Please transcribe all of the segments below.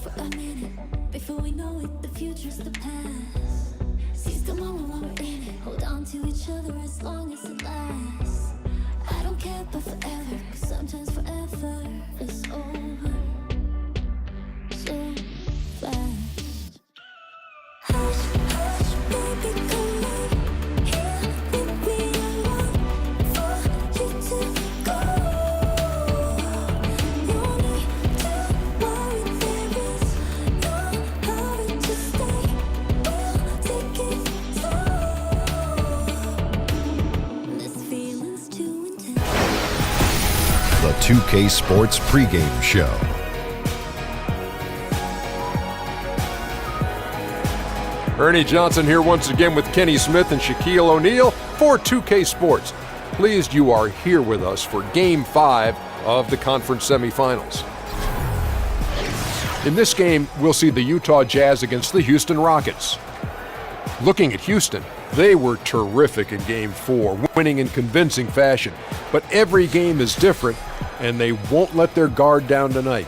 for a minute. Before we know it, the future's the past. Seize the moment while we're in it. Hold on to each other as long as it lasts. I don't care about forever, 'cause sometimes forever is over so fast. Hush, hush, baby, come on. Here with me, I want for you to go. No need to worry, there is no hurry to stay. We'll take it slow. This feeling's too intense. The 2K Sports pregame show. Ernie Johnson here once again with Kenny Smith and Shaquille O'Neal for 2K Sports. Pleased you are here with us for Game 5 of the conference semifinals. In this game, we'll see the Utah Jazz against the Houston Rockets. Looking at Houston, they were terrific in Game 4, winning in convincing fashion. But every game is different, and they won't let their guard down tonight.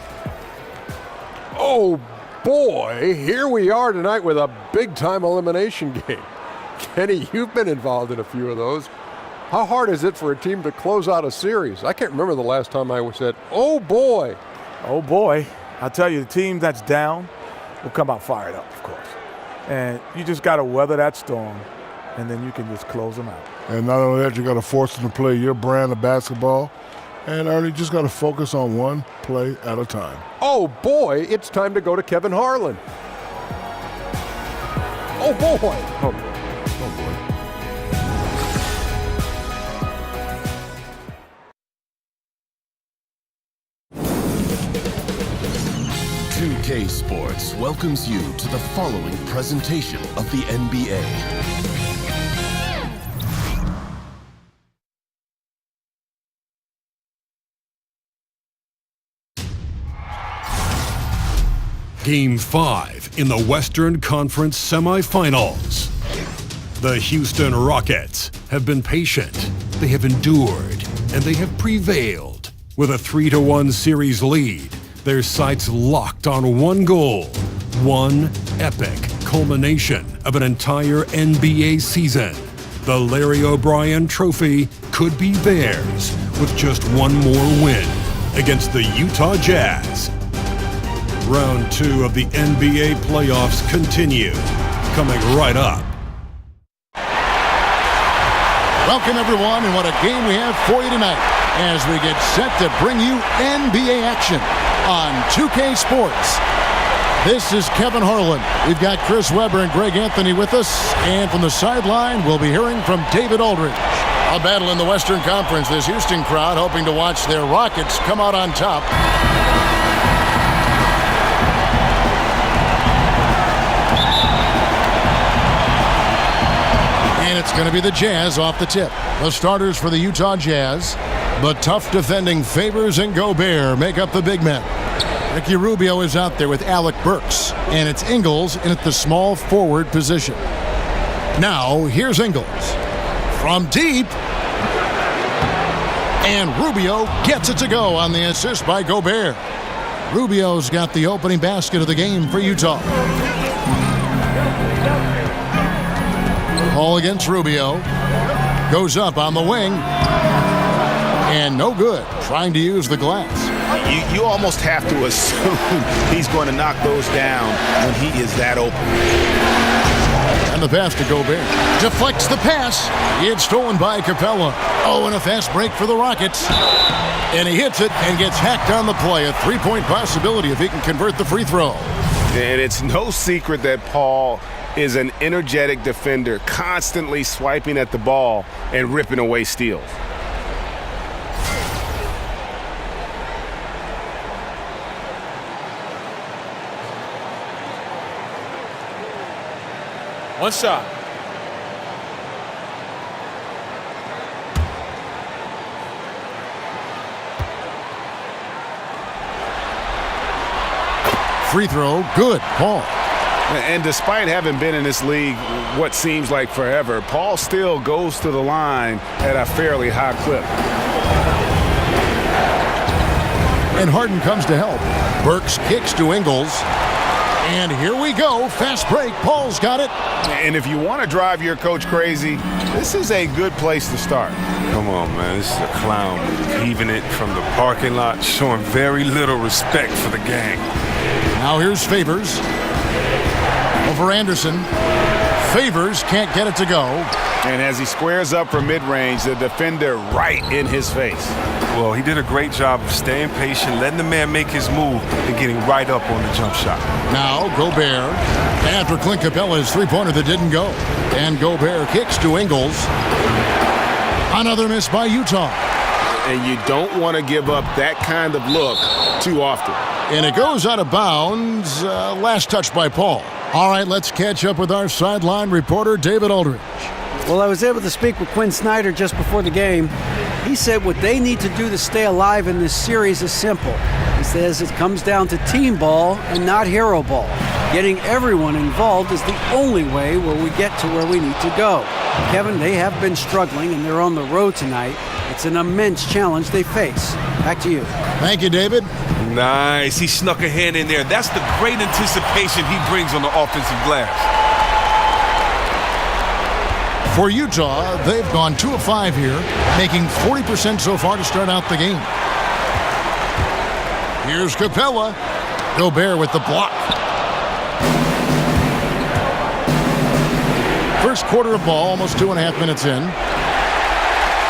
Oh boy, here we are tonight with a big-time elimination game. Kenny, you've been involved in a few of those. How hard is it for a team to close out a series? I can't remember the last time I said, oh boy. Oh boy, I'll tell you, the team that's down will come out fired up, of course. And you just got to weather that storm, and then you can just close them out. And not only that, you got to force them to play your brand of basketball. And Ernie, just got to focus on one play at a time. Oh boy, it's time to go to Kevin Harlan. Oh boy. Oh boy. Oh boy. 2K Sports welcomes you to the following presentation of the NBA. Game 5 in the Western Conference Semifinals. The Houston Rockets have been patient, they have endured, and they have prevailed. With a 3-1 series lead, their sights locked on one goal, one epic culmination of an entire NBA season. The Larry O'Brien Trophy could be theirs with just one more win against the Utah Jazz. Round 2 of the NBA playoffs continue, coming right up. Welcome, everyone, and what a game we have for you tonight as we get set to bring you NBA action on 2K Sports. This is Kevin Harlan. We've got Chris Webber and Greg Anthony with us, and from the sideline, we'll be hearing from David Aldridge. A battle in the Western Conference. This Houston crowd hoping to watch their Rockets come out on top. It's going to be the Jazz off the tip. The starters for the Utah Jazz, the tough defending Favors and Gobert make up the big men. Ricky Rubio is out there with Alec Burks, and it's Ingles in at the small forward position. Now, here's Ingles. From deep. And Rubio gets it to go on the assist by Gobert. Rubio's got the opening basket of the game for Utah. Ball against Rubio. Goes up on the wing. And no good. Trying to use the glass. You almost have to assume he's going to knock those down when he is that open. And the pass to Gobert. Deflects the pass. It's stolen by Capella. Oh, and a fast break for the Rockets. And he hits it and gets hacked on the play. A three-point possibility if he can convert the free throw. And it's no secret that Paul is an energetic defender, constantly swiping at the ball and ripping away steals. One shot. Free throw, good, Paul. And despite having been in this league what seems like forever, Paul still goes to the line at a fairly high clip. And Harden comes to help. Burks kicks to Ingles. And here we go. Fast break. Paul's got it. And if you want to drive your coach crazy, this is a good place to start. Come on, man. This is a clown heaving it from the parking lot, showing very little respect for the gang. Now here's Favors over Anderson. Favors can't get it to go. And as he squares up for mid-range, the defender right in his face. Well, he did a great job of staying patient, letting the man make his move, and getting right up on the jump shot. Now Gobert after Clint Capella's three-pointer that didn't go. And Gobert kicks to Ingles. Another miss by Utah. And you don't want to give up that kind of look too often. And it goes out of bounds. Last touch by Paul. All right, let's catch up with our sideline reporter, David Aldridge. Well, I was able to speak with Quinn Snyder just before the game. He said what they need to do to stay alive in this series is simple. He says it comes down to team ball and not hero ball. Getting everyone involved is the only way where we get to where we need to go. Kevin, they have been struggling, and they're on the road tonight. It's an immense challenge they face. Back to you. Thank you, David. Nice. He snuck a hand in there. That's the great anticipation he brings on the offensive glass. For Utah, they've gone 2 of 5 here, making 40% so far to start out the game. Here's Capella. Gobert with the block. First quarter of ball, almost 2.5 minutes in.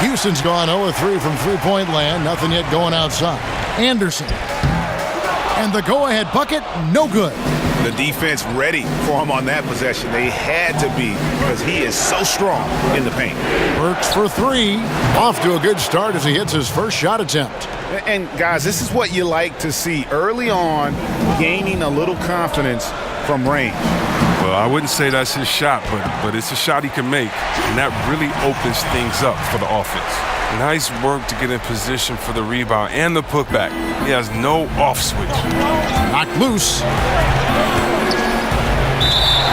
Houston's gone 0-3 from three-point land. Nothing yet going outside. Anderson. And the go-ahead bucket, no good. The defense ready for him on that possession. They had to be, because he is so strong in the paint. Works for 3. Off to a good start as he hits his first shot attempt. And guys, this is what you like to see early on, gaining a little confidence from range. Well, I wouldn't say that's his shot, but it's a shot he can make, and that really opens things up for the offense. Nice work to get in position for the rebound and the putback. He has no off switch. Knocked loose.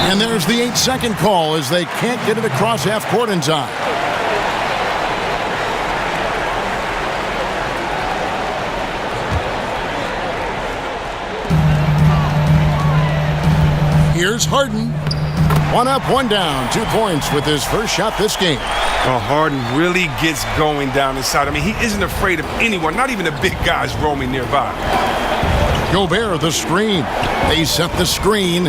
And there's the 8-second call as they can't get it across half court in time. Here's Harden. 1 up, 1 down. 2 points with his first shot this game. Well, Harden really gets going down inside. I mean, he isn't afraid of anyone, not even the big guys roaming nearby. Gobert, the screen. They set the screen.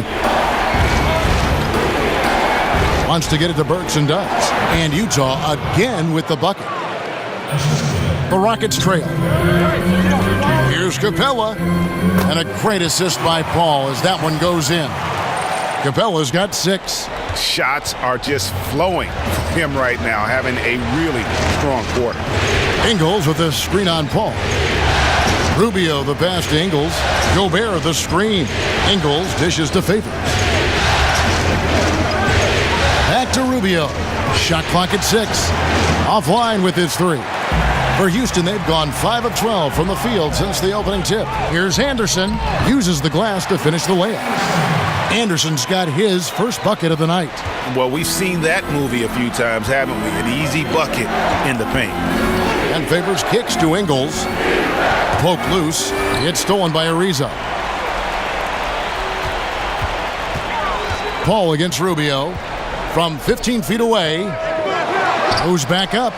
Wants to get it to Burks and does. And Utah again with the bucket. The Rockets trail. Here's Capella. And a great assist by Paul as that one goes in. Capella's got 6. Shots are just flowing for him right now, having a really strong quarter. Ingles with the screen on Paul. Rubio the pass to Ingles. Gobert the screen. Ingles dishes to Favors. Back to Rubio. Shot clock at 6. Offline with his 3. For Houston, they've gone 5 of 12 from the field since the opening tip. Here's Anderson. Uses the glass to finish the layup. Anderson's got his first bucket of the night. Well, we've seen that movie a few times, haven't we? An easy bucket in the paint. And Favors kicks to Ingles. Poke loose. It's stolen by Ariza. Paul against Rubio. From 15 feet away. Goes back up.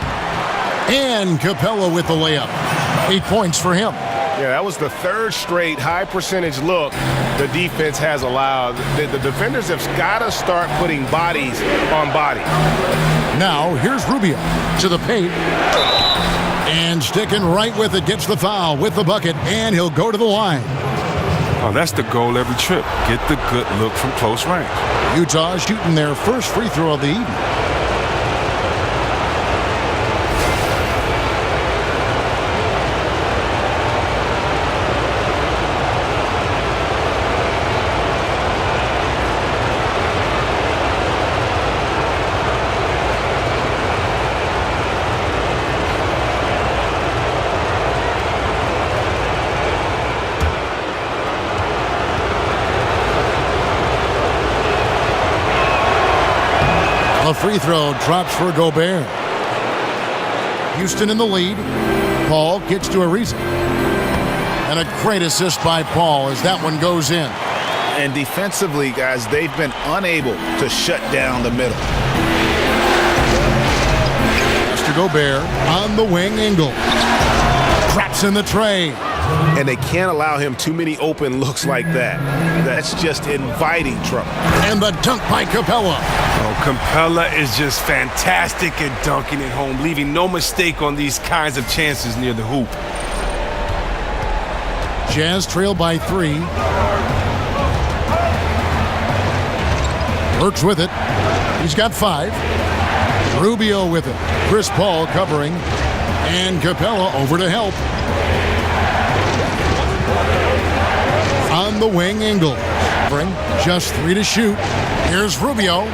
And Capella with the layup. 8 points for him. Yeah, that was the 3rd straight high percentage look the defense has allowed. The defenders have got to start putting bodies on body. Now, here's Rubio to the paint. And sticking right with it, gets the foul with the bucket, and he'll go to the line. Oh, that's the goal every trip. Get the good look from close range. Utah shooting their first free throw of the evening. A free throw drops for Gobert. Houston in the lead. Paul gets to Ariza. And a great assist by Paul as that one goes in. And defensively, guys, they've been unable to shut down the middle. Mr. Gobert on the wing, Ingle. Traps in the tray. And they can't allow him too many open looks like that. That's just inviting trouble. And the dunk by Capella. Oh, Capella is just fantastic at dunking it home, leaving no mistake on these kinds of chances near the hoop. Jazz trail by 3. Works with it. He's got 5. Rubio with it. Chris Paul covering. And Capella over to help. On the wing, Ingle. Just 3 to shoot. Here's Rubio.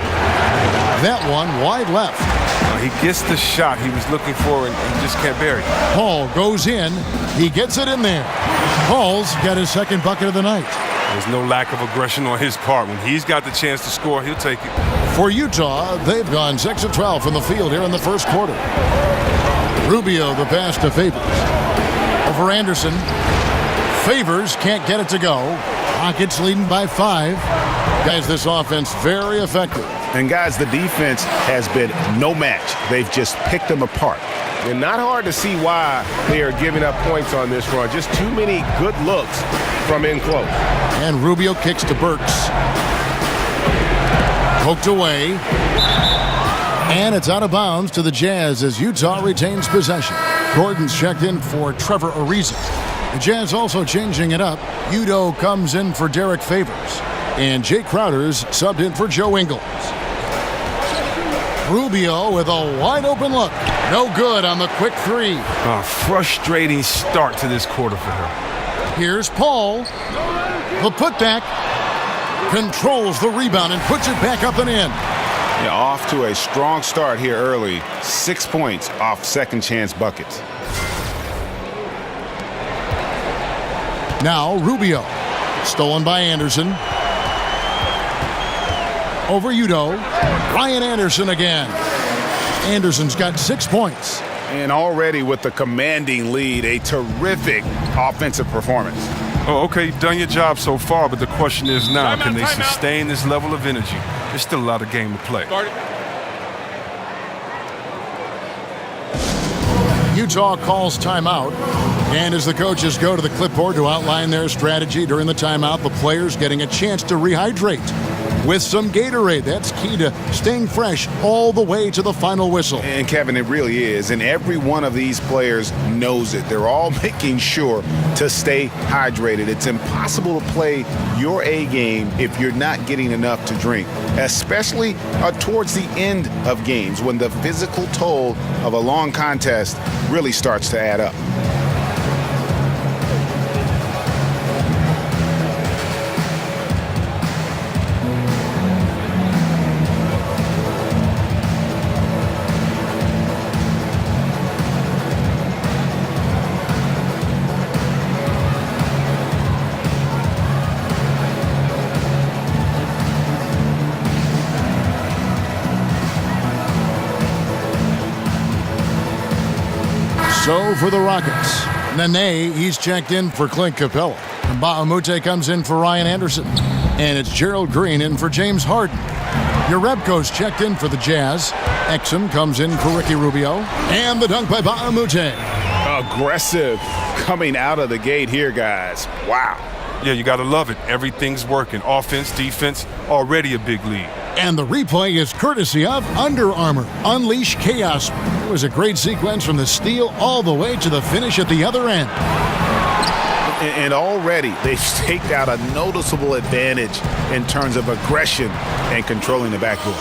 That one wide left. He gets the shot he was looking for and just can't bury it. Paul goes in. He gets it in there. Paul's got his second bucket of the night. There's no lack of aggression on his part. When he's got the chance to score, he'll take it. For Utah, they've gone 6 of 12 from the field here in the first quarter. Rubio, the pass to Favors. Over Anderson. Favors can't get it to go. Rockets leading by 5. Guys, this offense very effective. And guys, the defense has been no match. They've just picked them apart. And not hard to see why they are giving up points on this run. Just too many good looks from in close. And Rubio kicks to Burks. Poked away. And it's out of bounds to the Jazz as Utah retains possession. Gordon's checked in for Trevor Ariza. The Jazz also changing it up. Udo comes in for Derek Favors. And Jay Crowder's subbed in for Joe Ingles. Rubio with a wide open look. No good on the quick 3. A frustrating start to this quarter for her. Here's Paul. The putback. Controls the rebound and puts it back up and in. Yeah, off to a strong start here early. 6 points off second chance buckets. Now Rubio. Stolen by Anderson. Over Udo. Ryan Anderson again. Anderson's got 6 points. And already with the commanding lead, a terrific offensive performance. Oh, okay, you've done your job so far, but the question is now, can they sustain this level of energy? There's still a lot of game to play. Utah calls timeout. And as the coaches go to the clipboard to outline their strategy during the timeout, the players getting a chance to rehydrate with some Gatorade. That's key to staying fresh all the way to the final whistle. And Kevin, it really is. And every one of these players knows it. They're all making sure to stay hydrated. It's impossible to play your A game if you're not getting enough to drink, especially towards the end of games when the physical toll of a long contest really starts to add up. So for the Rockets, Nene, he's checked in for Clint Capella. And Bahamute comes in for Ryan Anderson. And it's Gerald Green in for James Harden. Jerebko's checked in for the Jazz. Exum comes in for Ricky Rubio. And the dunk by Bahamute. Aggressive coming out of the gate here, guys. Wow. Yeah, you got to love it. Everything's working. Offense, defense, already a big lead. And the replay is courtesy of Under Armour. Unleash chaos. It was a great sequence from the steal all the way to the finish at the other end. And already they've staked out a noticeable advantage in terms of aggression and controlling the backboard.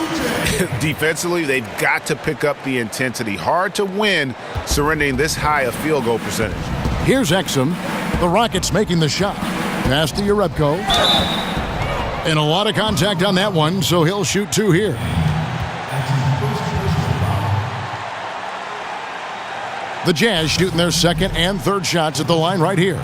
Defensively, they've got to pick up the intensity. Hard to win surrendering this high a field goal percentage. Here's Exum. The Rockets making the shot. Pass to Jerebko. And a lot of contact on that one, so he'll shoot 2 here. The Jazz shooting their second and third shots at the line right here.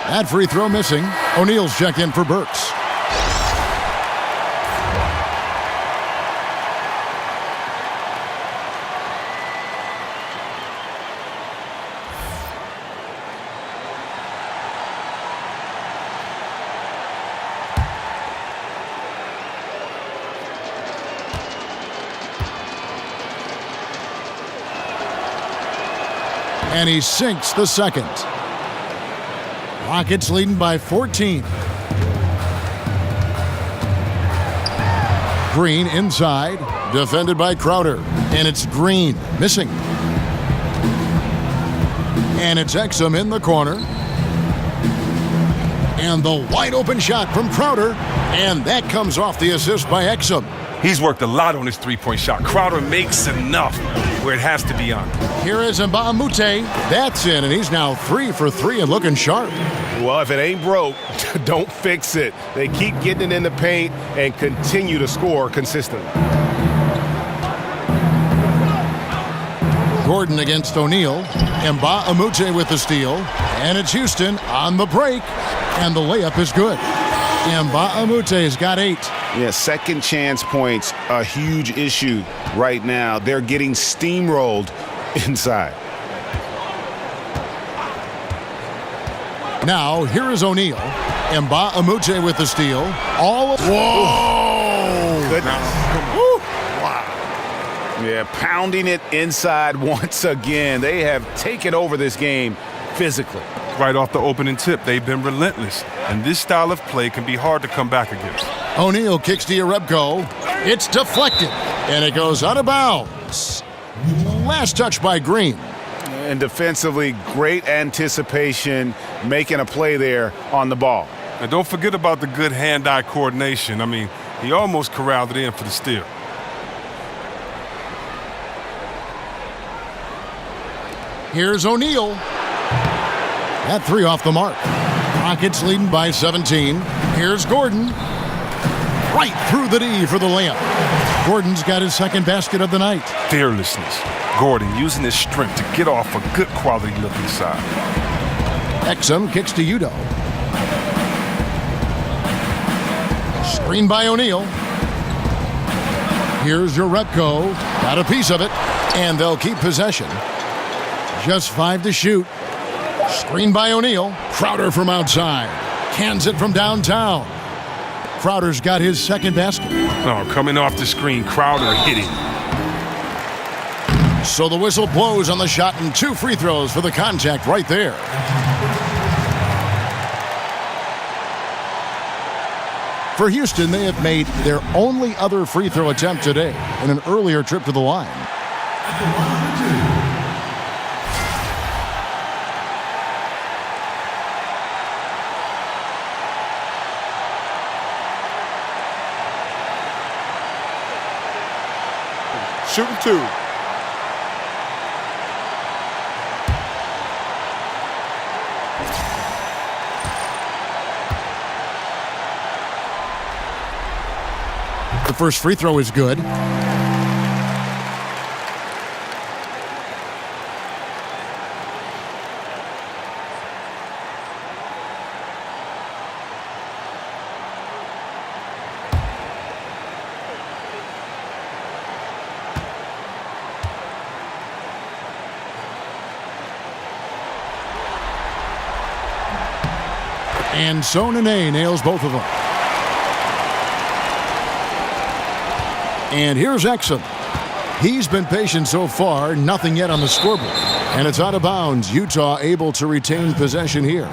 That free throw missing. O'Neal's check in for Burks. And he sinks the second. Rockets leading by 14. Green inside, defended by Crowder. And it's Green, missing. And it's Exum in the corner. And the wide open shot from Crowder. And that comes off the assist by Exum. He's worked a lot on his three-point shot. Crowder makes enough where it has to be on. Here is Mbamute. That's in, and he's now 3 for 3 and looking sharp. Well, if it ain't broke, don't fix it. They keep getting it in the paint and continue to score consistently. Gordon against O'Neal. Mbamute with the steal. And it's Houston on the break. And the layup is good. Mbamute's got 8. Yeah, second chance points, a huge issue right now. They're getting steamrolled inside. Now, here is O'Neal. Mbamute with the steal. Whoa! Goodness. Wow. Yeah, pounding it inside once again. They have taken over this game physically. Right off the opening tip, they've been relentless. And this style of play can be hard to come back against. O'Neal kicks to Yarebko. It's deflected. And it goes out of bounds. Last touch by Green. And defensively, great anticipation, making a play there on the ball. And don't forget about the good hand-eye coordination. I mean, he almost corralled it in for the steal. Here's O'Neal. That 3 off the mark. Rockets leading by 17. Here's Gordon. Right through the D for the layup. Gordon's got his second basket of the night. Fearlessness. Gordon using his strength to get off a good quality look inside. Exum kicks to Udo. Screen by O'Neal. Here's Yarebko. Got a piece of it. And they'll keep possession. Just 5 to shoot. Screen by O'Neal. Crowder from outside. Cans it from downtown. Crowder's got his second basket. Oh, coming off the screen, Crowder hitting. So the whistle blows on the shot and 2 free throws for the contact right there. For Houston, they have made their only other free throw attempt today in an earlier trip to the line. Shooting 2. The first free throw is good. And so Nene nails both of them. And here's Exum. He's been patient so far, nothing yet on the scoreboard. And it's out of bounds. Utah able to retain possession here.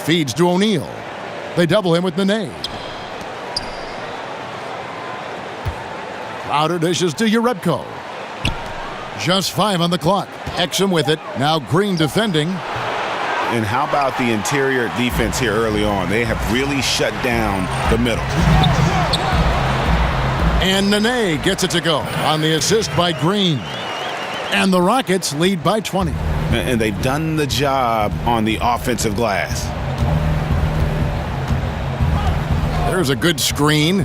Feeds to O'Neal. They double him with Nene. Crowder dishes to Yarebko. Just 5 on the clock. Exum with it. Now Green defending. And how about the interior defense here early on? They have really shut down the middle. And Nene gets it to go on the assist by Green. And the Rockets lead by 20. And they've done the job on the offensive glass. There's a good screen.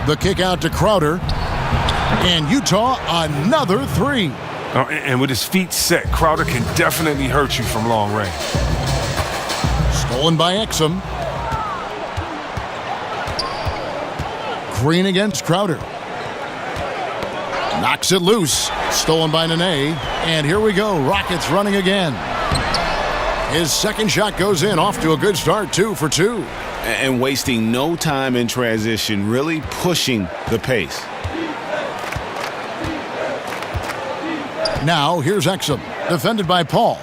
The kick out to Crowder. And Utah, another three. And with his feet set, Crowder can definitely hurt you from long range. Stolen by Exum. Green against Crowder. Knocks it loose. Stolen by Nene. And here we go. Rockets running again. His second shot goes in. Off to a good start. 2 for 2. And wasting no time in transition. Really pushing the pace. Now, here's Exum, defended by Paul.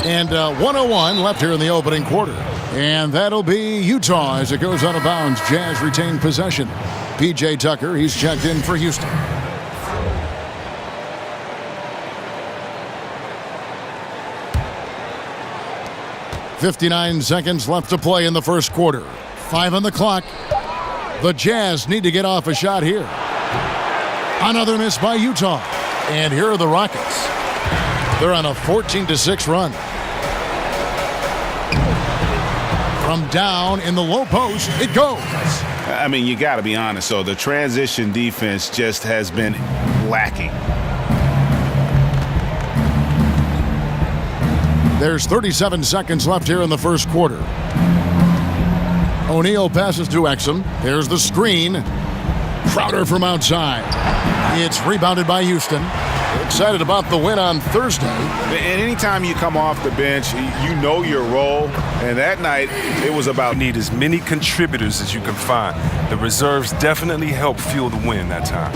And 1:01 left here in the opening quarter. And that'll be Utah as it goes out of bounds. Jazz retain possession. P.J. Tucker, he's checked in for Houston. "59 seconds left to play in the first quarter. 5 on the clock. The Jazz need to get off a shot here. Another miss by Utah. And here are the Rockets. They're on a 14-6 run. From down in the low post, it goes. I mean, you got to be honest, though. The transition defense just has been lacking. There's 37 seconds left here in the first quarter. O'Neal passes to Exum. There's the screen. Crowder from outside. It's rebounded by Houston. We're excited about the win on Thursday. And anytime you come off the bench, you know your role. And that night, it was about... You need as many contributors as you can find. The reserves definitely helped fuel the win that time.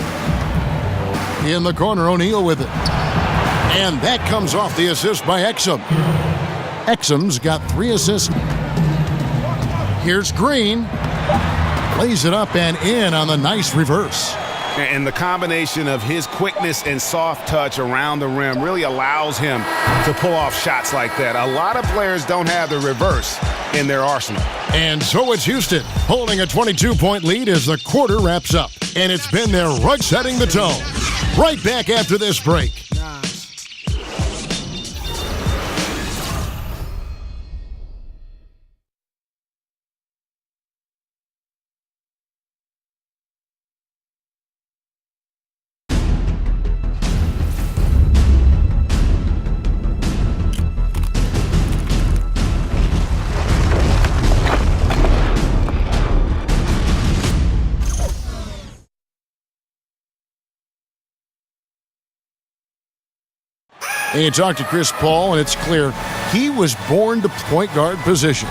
In the corner, O'Neal with it. And that comes off the assist by Exum. Exum's got 3 assists. Here's Green. Lays it up and in on the nice reverse. And the combination of his quickness and soft touch around the rim really allows him to pull off shots like that. A lot of players don't have the reverse in their arsenal. And so it's Houston holding a 22-point lead as the quarter wraps up. And it's been their rug setting the tone. Right back after this break. And you talk to Chris Paul, and it's clear he was born to point guard position.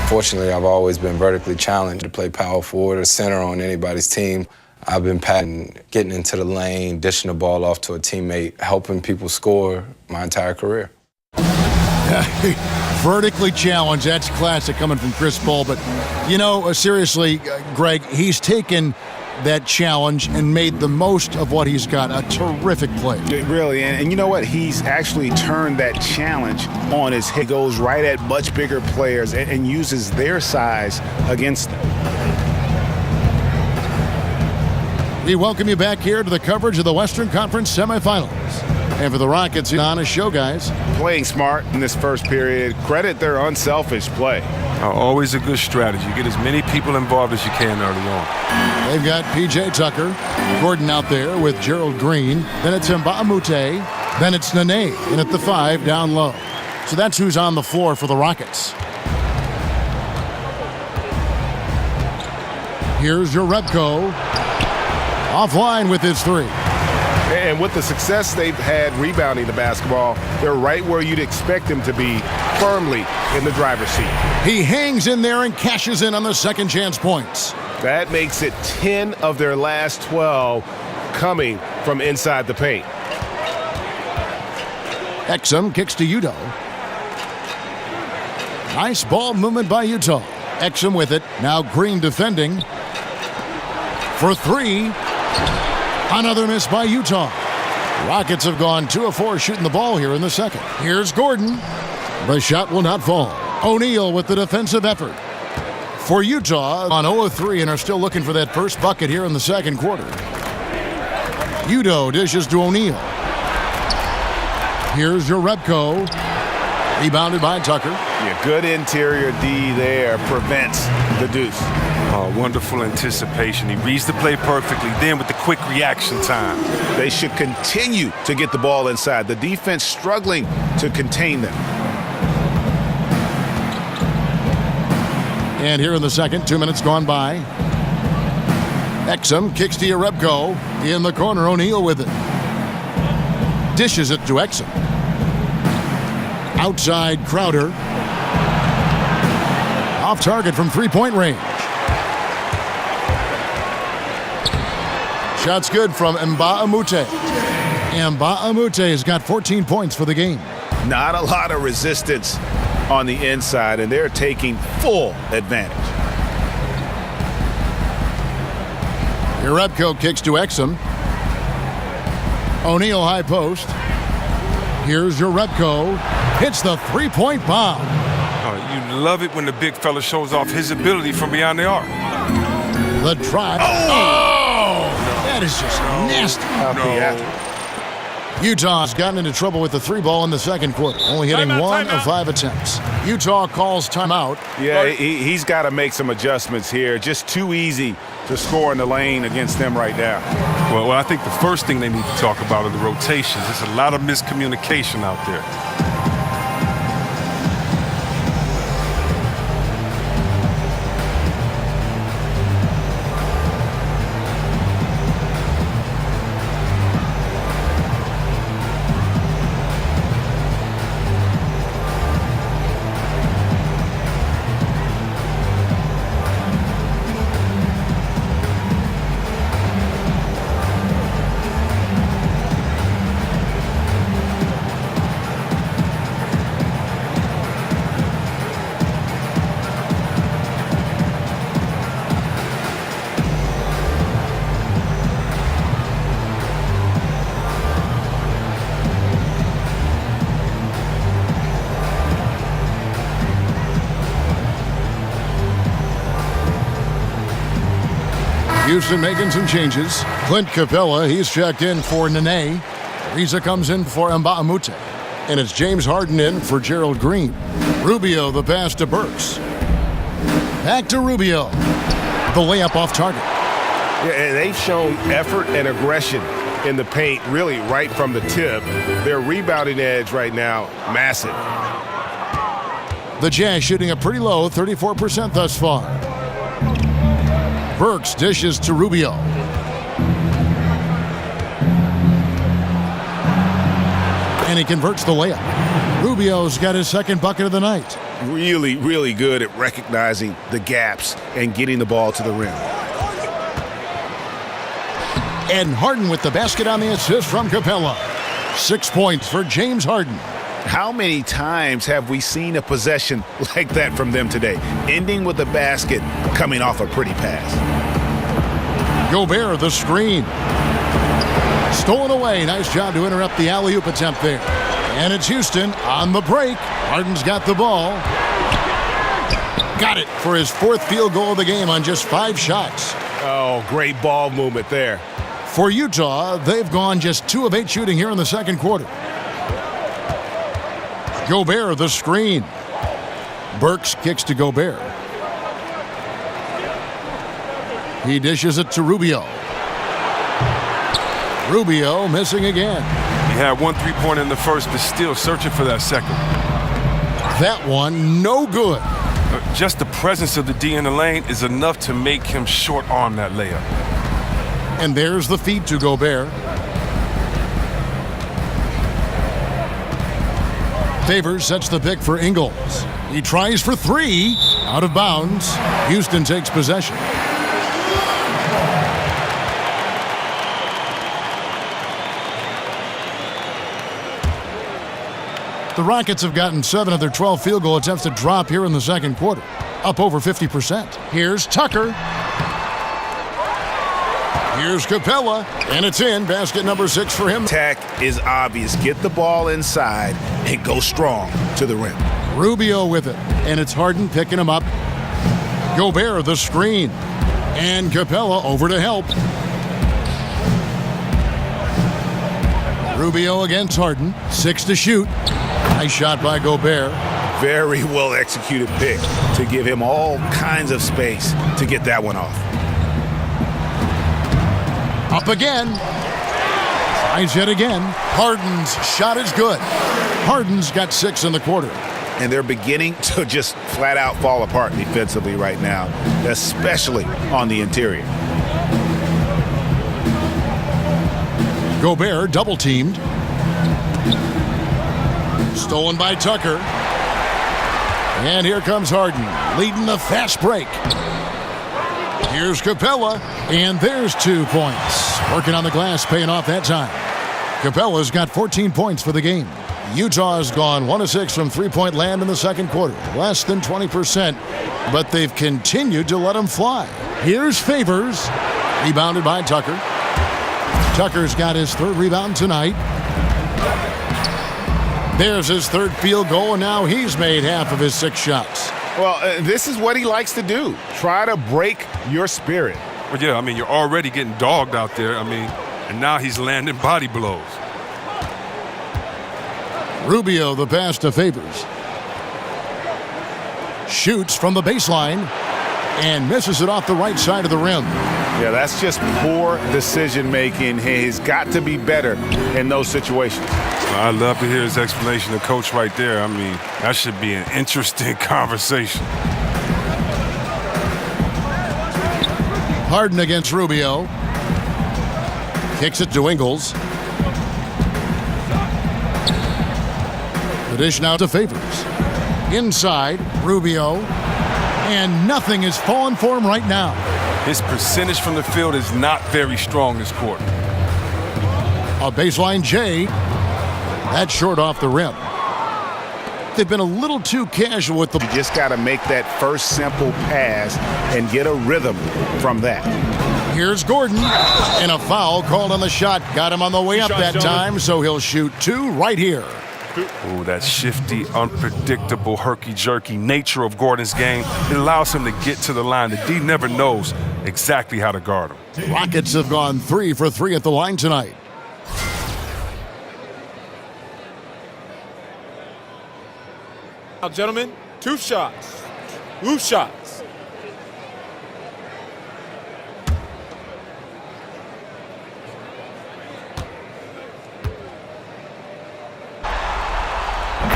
Fortunately, I've always been vertically challenged to play power forward or center on anybody's team. I've been patting, getting into the lane, dishing the ball off to a teammate, helping people score my entire career. Vertically challenged, that's classic coming from Chris Paul. But, you know, seriously, Greg, he's taken that challenge and made the most of what he's got. A terrific play. Really, and you know what? He's actually turned that challenge on his head. He goes right at much bigger players and uses their size against them. We welcome you back here to the coverage of the Western Conference Semifinals. And for the Rockets, on a show, guys. Playing smart in this first period. Credit their unselfish play. Always a good strategy. Get as many people involved as you can early on. They've got P.J. Tucker, Gordon out there with Gerald Green. Then it's Mbamute. Then it's Nene in at the 5 down low. So that's who's on the floor for the Rockets. Here's Jerebko. Offline with his 3. And with the success they've had rebounding the basketball, they're right where you'd expect them to be, firmly in the driver's seat. He hangs in there and cashes in on the second chance points. That makes it 10 of their last 12 coming from inside the paint. Exum kicks to Udo. Nice ball movement by Utah. Exum with it. Now Green defending. For 3. Another miss by Utah. Rockets have gone 2 of 4 shooting the ball here in the second. Here's Gordon. The shot will not fall. O'Neal with the defensive effort. For Utah, on 0 of 3 and are still looking for that first bucket here in the second quarter. Udo dishes to O'Neal. Here's Jerebko. Rebounded by Tucker. Yeah, good interior D there prevents the deuce. Wonderful anticipation. He reads the play perfectly. Then with the quick reaction time. They should continue to get the ball inside. The defense struggling to contain them. And here in the second, 2 minutes gone by. Exum kicks to Jerebko. In the corner, O'Neal with it. Dishes it to Exum. Outside Crowder. Off target from three-point range. Shot's good from Mba'amute. Mba'amute has got 14 points for the game. Not a lot of resistance on the inside, and they're taking full advantage. Jerebko kicks to Exum. O'Neal high post. Here's Jerebko. Hits the three-point bomb. You love it when the big fella shows off his ability from beyond the arc. The try. Oh! That is just nasty. Utah's gotten into trouble with the 3-ball in the second quarter, only hitting 1 of 5 attempts. Utah calls timeout. Yeah, he's got to make some adjustments here. Just too easy to score in the lane against them right now. Well, I think the first thing they need to talk about are the rotations. There's a lot of miscommunication out there. Houston making some changes. Clint Capella, he's checked in for Nene. Riza comes in for Mba'amute. And it's James Harden in for Gerald Green. Rubio, the pass to Burks. Back to Rubio. The layup off target. Yeah, they've shown effort and aggression in the paint, really right from the tip. Their rebounding edge right now, massive. The Jazz shooting a pretty low 34% thus far. Burks dishes to Rubio. And he converts the layup. Rubio's got his second bucket of the night. Really, really good at recognizing the gaps and getting the ball to the rim. And Harden with the basket on the assist from Capella. 6 points for James Harden. How many times have we seen a possession like that from them today? Ending with the basket, coming off a pretty pass. Gobert, the screen. Stolen away. Nice job to interrupt the alley-oop attempt there. And it's Houston on the break. Harden's got the ball. Got it for his 4th field goal of the game on just 5 shots. Oh, great ball movement there. For Utah, they've gone just 2 of 8 shooting here in the second quarter. Gobert, the screen. Burks kicks to Gobert. He dishes it to Rubio. Rubio missing again. He had 1 3-pointer in the first, but still searching for that second. That one, no good. Just the presence of the D in the lane is enough to make him short-arm that layup. And there's the feed to Gobert. Favors sets the pick for Ingles. He tries for 3. Out of bounds. Houston takes possession. The Rockets have gotten 7 of their 12 field goal attempts to drop here in the second quarter. Up over 50%. Here's Tucker. Here's Capella, and it's in. Basket number 6 for him. Attack is obvious. Get the ball inside and go strong to the rim. Rubio with it, and it's Harden picking him up. Gobert the screen, and Capella over to help. Rubio against Harden, 6 to shoot. Nice shot by Gobert. Very well executed pick to give him all kinds of space to get that one off. Up again. Tries yet again. Harden's shot is good. Harden's got 6 in the quarter. And they're beginning to just flat out fall apart defensively right now, especially on the interior. Gobert double teamed. Stolen by Tucker. And here comes Harden, leading the fast break. Here's Capella, and there's 2 points. Working on the glass, paying off that time. Capella's got 14 points for the game. Utah's gone 1 of 6 from three-point land in the second quarter, less than 20%, but they've continued to let them fly. Here's Favors, rebounded by Tucker. Tucker's got his 3rd rebound tonight. There's his 3rd field goal, and now he's made half of his 6 shots. Well, this is what he likes to do. Try to break your spirit. Well, yeah, I mean, you're already getting dogged out there. I mean, and now he's landing body blows. Rubio the pass to Favors. Shoots from the baseline and misses it off the right side of the rim. Yeah, that's just poor decision making. He's got to be better in those situations. I'd love to hear his explanation to coach right there. I mean, that should be an interesting conversation. Harden against Rubio. Kicks it to Ingles. The dish now to Favors. Inside, Rubio. And nothing is falling for him right now. His percentage from the field is not very strong this quarter. A baseline J. That's short off the rim. They've been a little too casual with the... You just got to make that first simple pass and get a rhythm from that. Here's Gordon, and a foul called on the shot. Got him on the way up that time, so he'll shoot 2 right here. Oh, that shifty, unpredictable, herky-jerky nature of Gordon's game, it allows him to get to the line. The D never knows exactly how to guard him. Rockets have gone 3 for 3 at the line tonight. Now, gentlemen, 2 shots. 2 shots.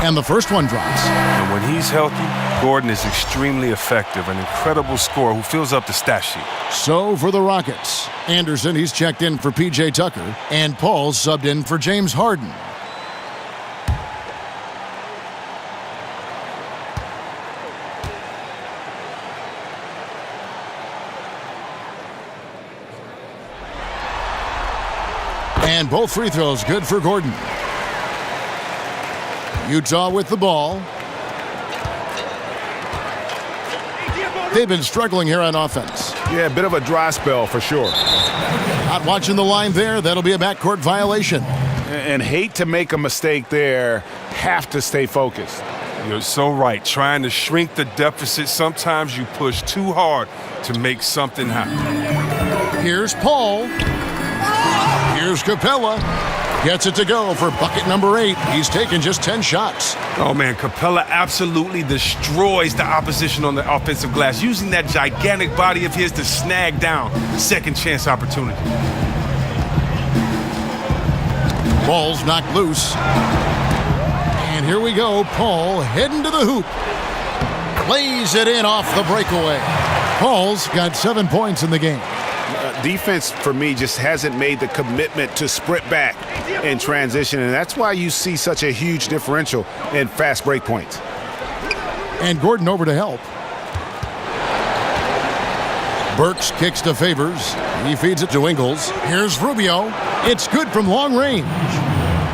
And the first one drops. And when he's healthy, Gordon is extremely effective, an incredible scorer who fills up the stat sheet. So for the Rockets, Anderson, he's checked in for P.J. Tucker, and Paul's subbed in for James Harden. And both free throws good for Gordon. Utah with the ball. They've been struggling here on offense. Yeah, a bit of a dry spell for sure. Not watching the line there. That'll be a backcourt violation. And hate to make a mistake there. Have to stay focused. You're so right. Trying to shrink the deficit, sometimes you push too hard to make something happen. Here's Paul. Here's Capella. Gets it to go for bucket number 8. He's taken just 10 shots. Oh, man, Capella absolutely destroys the opposition on the offensive glass, using that gigantic body of his to snag down second chance opportunity. Ball's knocked loose. And here we go. Paul heading to the hoop. Lays it in off the breakaway. Paul's got 7 points in the game. Defense, for me, just hasn't made the commitment to sprint back in transition, and that's why you see such a huge differential in fast break points. And Gordon over to help. Burks kicks to Favors. He feeds it to Ingles. Here's Rubio. It's good from long range.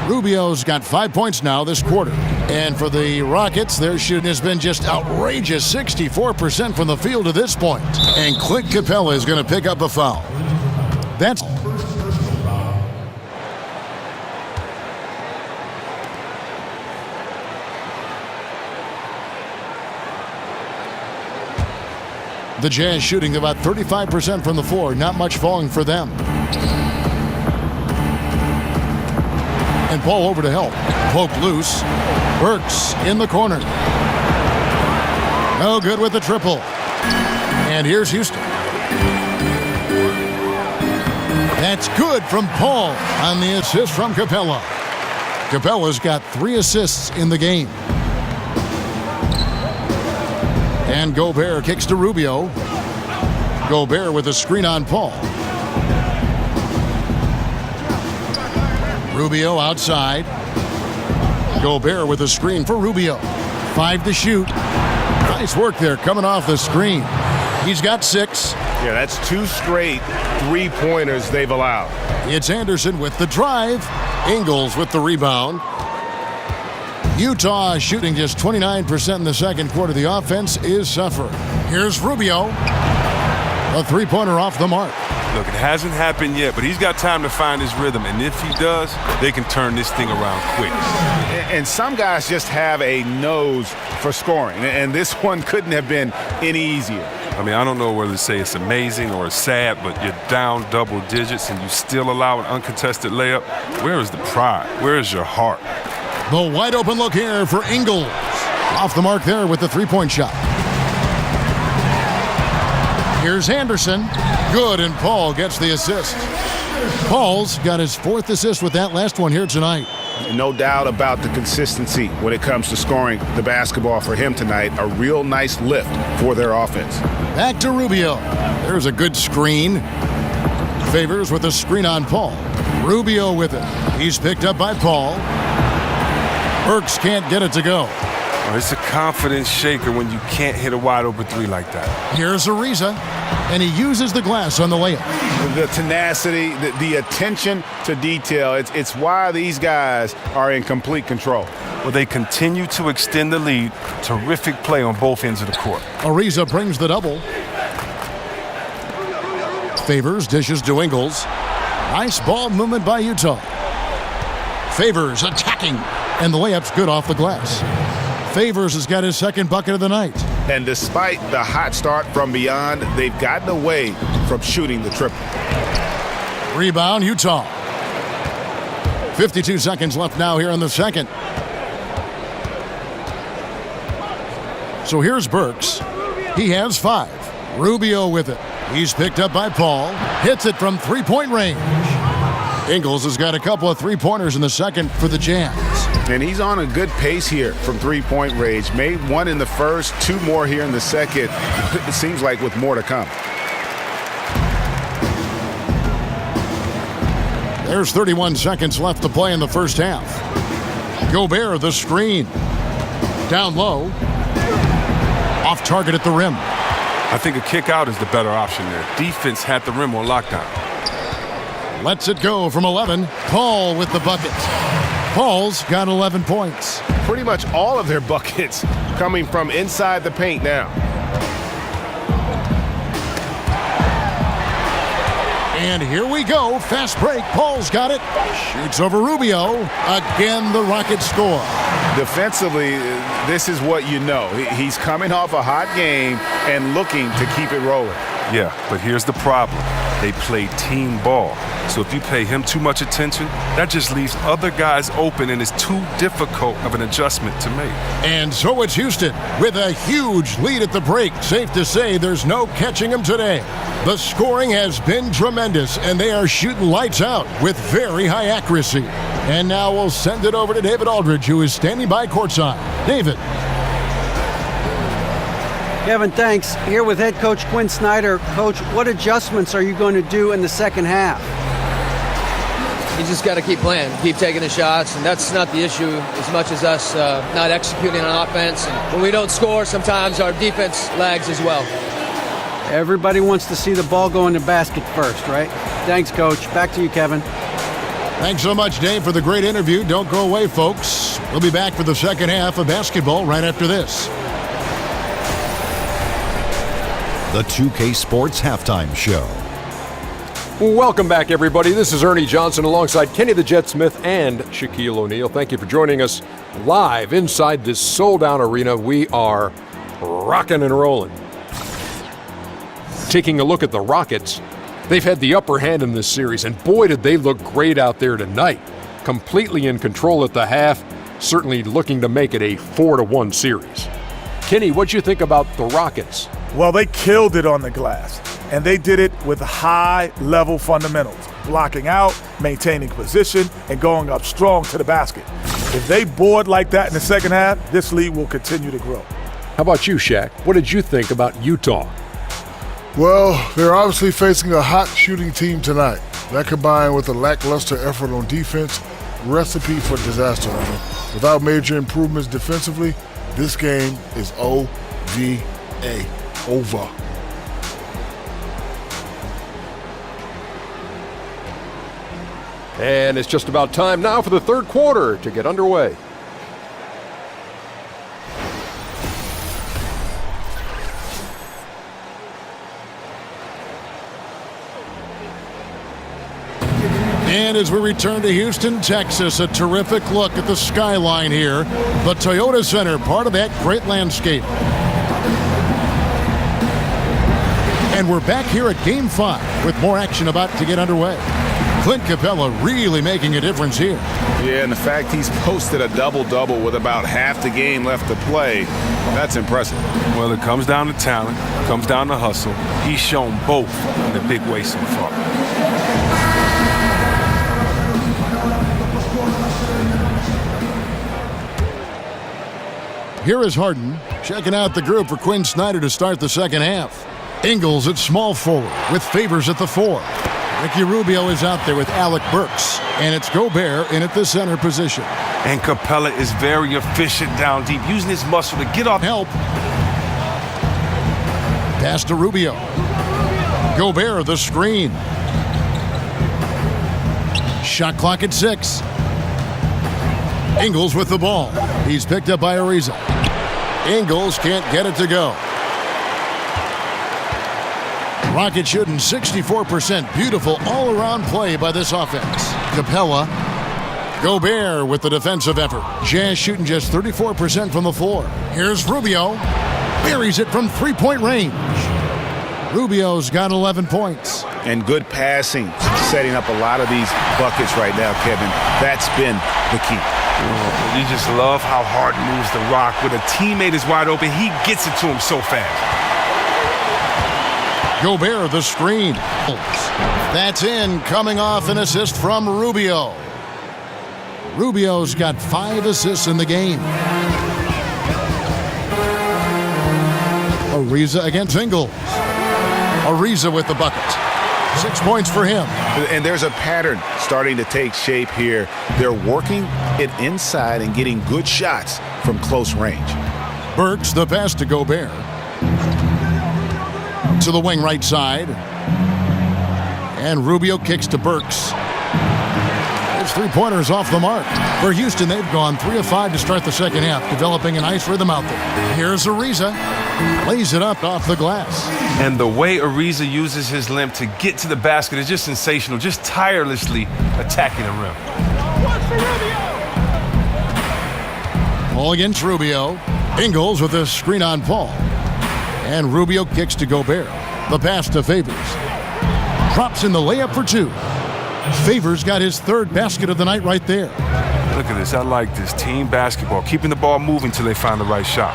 Rubio's got 5 points now this quarter. And for the Rockets, their shooting has been just outrageous, 64% from the field to this point. And Clint Capella is going to pick up a foul. That's the Jazz shooting about 35% from the floor. Not much falling for them. And Paul over to help. Poke loose. Burks in the corner. No good with the triple. And here's Houston. That's good from Paul on the assist from Capella. Capella's got 3 assists in the game. And Gobert kicks to Rubio. Gobert with a screen on Paul. Rubio outside. Gobert with a screen for Rubio. 5 to shoot. Nice work there coming off the screen. He's got 6. Yeah, that's 2 straight 3-pointers they've allowed. It's Anderson with the drive. Ingles with the rebound. Utah shooting just 29% in the second quarter. The offense is suffering. Here's Rubio. A 3-pointer off the mark. Look, it hasn't happened yet, but he's got time to find his rhythm. And if he does, they can turn this thing around quick. And some guys just have a nose for scoring. And this one couldn't have been any easier. I mean, I don't know whether to say it's amazing or it's sad, but you're down double digits and you still allow an uncontested layup. Where is the pride? Where is your heart? The wide open look here for Ingles. Off the mark there with the 3-point shot. Here's Anderson. Good, and Paul gets the assist. Paul's got his 4th assist with that last one here tonight. No doubt about the consistency when it comes to scoring the basketball for him tonight. A real nice lift for their offense. Back to Rubio. There's a good screen. Favors with a screen on Paul. Rubio with it. He's picked up by Paul. Burks can't get it to go. Oh, it's a confidence shaker when you can't hit a wide open 3 like that. Here's Ariza, and he uses the glass on the layup. The tenacity, the attention to detail, it's why these guys are in complete control. Well, they continue to extend the lead. Terrific play on both ends of the court. Ariza brings the double. Favors dishes to Ingles. Nice ball movement by Utah. Favors attacking, and the layup's good off the glass. Favors has got his 2nd bucket of the night. And despite the hot start from beyond, they've gotten away from shooting the triple. Rebound, Utah. 52 seconds left now here in the second. So here's Burks. He has 5. Rubio with it. He's picked up by Paul. Hits it from 3-point range. Ingles has got a couple of 3-pointers in the second for the Jazz. And he's on a good pace here from 3-point range. Made 1 in the first, 2 more here in the second. It seems like with more to come. There's 31 seconds left to play in the first half. Gobert, the screen. Down low. Off target at the rim. I think a kick out is the better option there. Defense had the rim on lockdown. Lets it go from 11. Paul with the bucket. Paul's got 11 points. Pretty much all of their buckets coming from inside the paint now. And here we go. Fast break. Paul's got it. Shoots over Rubio. Again, the Rockets score. Defensively, this is what you know. He's coming off a hot game and looking to keep it rolling. Yeah, but here's the problem. They play team ball. So if you pay him too much attention, that just leaves other guys open and it's too difficult of an adjustment to make. And so it's Houston with a huge lead at the break. Safe to say there's no catching them today. The scoring has been tremendous, and they are shooting lights out with very high accuracy. And now we'll send it over to David Aldridge, who is standing by courtside. David. Kevin, thanks. Here with head coach Quinn Snyder. Coach, what adjustments are you going to do in the second half? You just got to keep playing, keep taking the shots, and that's not the issue as much as us not executing on offense. And when we don't score, sometimes our defense lags as well. Everybody wants to see the ball go in the basket first, right? Thanks, Coach. Back to you, Kevin. Thanks so much, Dave, for the great interview. Don't go away, folks. We'll be back for the second half of basketball right after this. The 2K Sports Halftime Show. Welcome back, everybody. This is Ernie Johnson alongside Kenny the Jet Smith and Shaquille O'Neal. Thank you for joining us live inside this sold-out arena. We are rocking and rolling. Taking a look at the Rockets, they've had the upper hand in this series, and boy, did they look great out there tonight. Completely in control at the half, certainly looking to make it a 4-1 series. Kenny, what'd you think about the Rockets? Well, they killed it on the glass, and they did it with high-level fundamentals, blocking out, maintaining position, and going up strong to the basket. If they board like that in the second half, this lead will continue to grow. How about you, Shaq? What did you think about Utah? Well, they're obviously facing a hot shooting team tonight. That combined with a lackluster effort on defense, recipe for disaster. Without major improvements defensively, this game is OVA, over. And it's just about time now for the third quarter to get underway. And as we return to Houston, Texas, a terrific look at the skyline here. The Toyota Center, part of that great landscape. And we're back here at Game 5 with more action about to get underway. Clint Capella really making a difference here. Yeah, and the fact he's posted a double-double with about half the game left to play, that's impressive. Well, it comes down to talent, comes down to hustle. He's shown both in the big way so far. Here is Harden checking out the group for Quinn Snyder to start the second half. Ingles at small forward with Favors at the 4. Ricky Rubio is out there with Alec Burks, and it's Gobert in at the center position. And Capella is very efficient down deep, using his muscle to get off help. Pass to Rubio. Gobert the screen. Shot clock at 6. Ingles with the ball. He's picked up by Ariza. Ingles can't get it to go. Rockets shooting 64%. Beautiful all-around play by this offense. Capella. Gobert with the defensive effort. Jazz shooting just 34% from the floor. Here's Rubio. Buries it from three-point range. Rubio's got 11 points. And good passing, setting up a lot of these buckets right now, Kevin. That's been the key. You just love how Harden moves the rock. When a teammate is wide open, he gets it to him so fast. Gobert the screen. That's in, coming off an assist from Rubio. Rubio's got 5 assists in the game. Ariza against Ingles. Ariza with the bucket. 6 points for him. And there's a pattern starting to take shape here. They're working it inside and getting good shots from close range. Burks the pass to Gobert. To the wing right side. And Rubio kicks to Burks. His three-pointers off the mark. For Houston, they've gone 3 of 5 to start the second half, developing a nice rhythm out there. Here's Ariza. Lays it up off the glass. And the way Ariza uses his limb to get to the basket is just sensational, just tirelessly attacking the rim. Ball against Rubio. Ingles with a screen on Paul. And Rubio kicks to Gobert. The pass to Favors. Drops in the layup for 2. Favors got his 3rd basket of the night right there. Look at this. I like this. Team basketball. Keeping the ball moving until they find the right shot.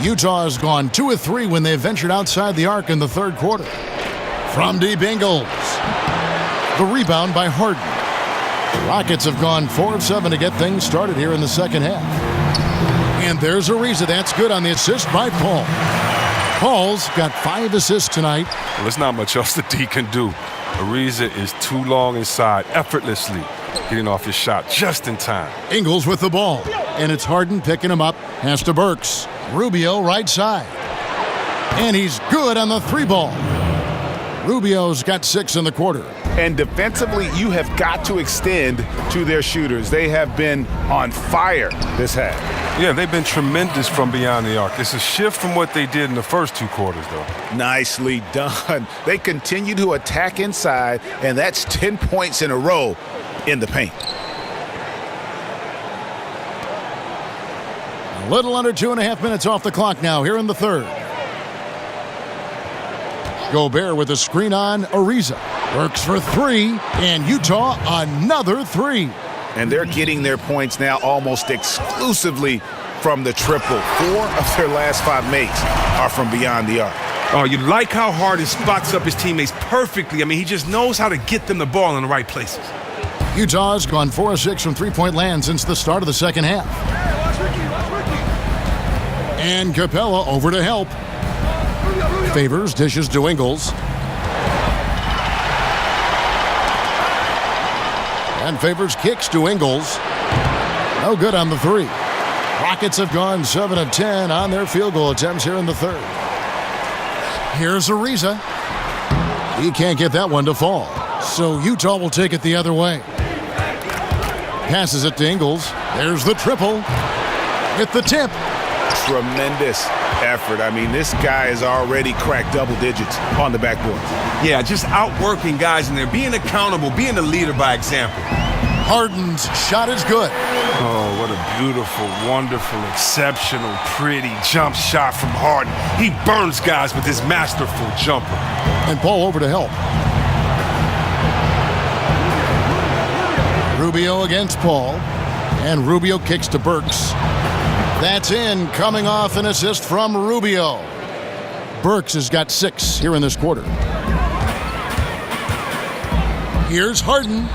Utah has gone 2 of 3 when they ventured outside the arc in the third quarter. From deep, Ingles. The rebound by Harden. Rockets have gone 4 of 7 to get things started here in the second half. And there's Ariza. That's good on the assist by Paul. Paul's got 5 assists tonight. Well, there's not much else that D can do. Ariza is too long inside, effortlessly getting off his shot just in time. Ingles with the ball. And it's Harden picking him up. Has to Burks. Rubio right side. And he's good on the 3 ball. Rubio's got 6 in the quarter. And defensively, you have got to extend to their shooters. They have been on fire this half. Yeah, they've been tremendous from beyond the arc. It's a shift from what they did in the first 2 quarters, though. Nicely done. They continue to attack inside, and that's 10 points in a row in the paint. A little under 2.5 minutes off the clock now here in the third. Gobert with a screen on Ariza. Works for 3, and Utah another 3. And they're getting their points now almost exclusively from the triple. 4 of their last 5 makes are from beyond the arc. Oh, you like how Harden spots up his teammates perfectly. I mean, he just knows how to get them the ball in the right places. Utah's gone 4 of 6 from three-point land since the start of the second half. And Capella over to help. Favors dishes to Ingles. And Favors kicks to Ingles. No good on the 3. Rockets have gone 7 of 10 on their field goal attempts here in the third. Here's Ariza. He can't get that one to fall. So Utah will take it the other way. Passes it to Ingles. There's the triple. With the tip. Tremendous effort. I mean, this guy has already cracked double digits on the backboard. Yeah, just outworking guys in there, being accountable, being a leader by example. Harden's shot is good. Oh, what a beautiful, wonderful, exceptional, pretty jump shot from Harden. He burns guys with his masterful jumper. And Paul over to help. Rubio against Paul. And Rubio kicks to Burks. That's in, coming off an assist from Rubio. Burks has got 6 here in this quarter. Here's Harden.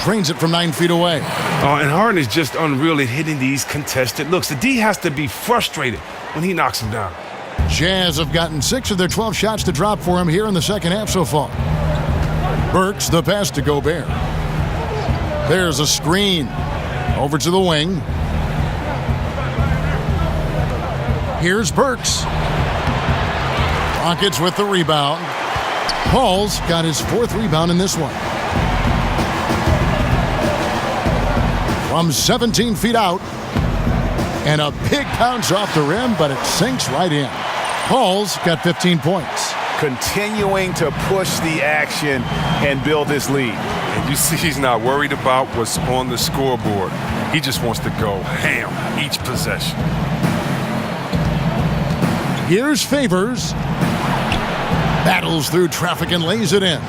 Drains it from 9 feet away. Oh, and Harden is just unreal at hitting these contested looks. The D has to be frustrated when he knocks him down. Jazz have gotten 6 of their 12 shots to drop for him here in the second half so far. Burks the pass to Gobert. There's a screen. Over to the wing. Here's Burks. Rockets with the rebound. Paul's got his 4th rebound in this one. From 17 feet out. And a big bounce off the rim, but it sinks right in. Paul's got 15 points. Continuing to push the action and build this lead. And you see he's not worried about what's on the scoreboard. He just wants to go ham each possession. Here's Favors. Battles through traffic and lays it in.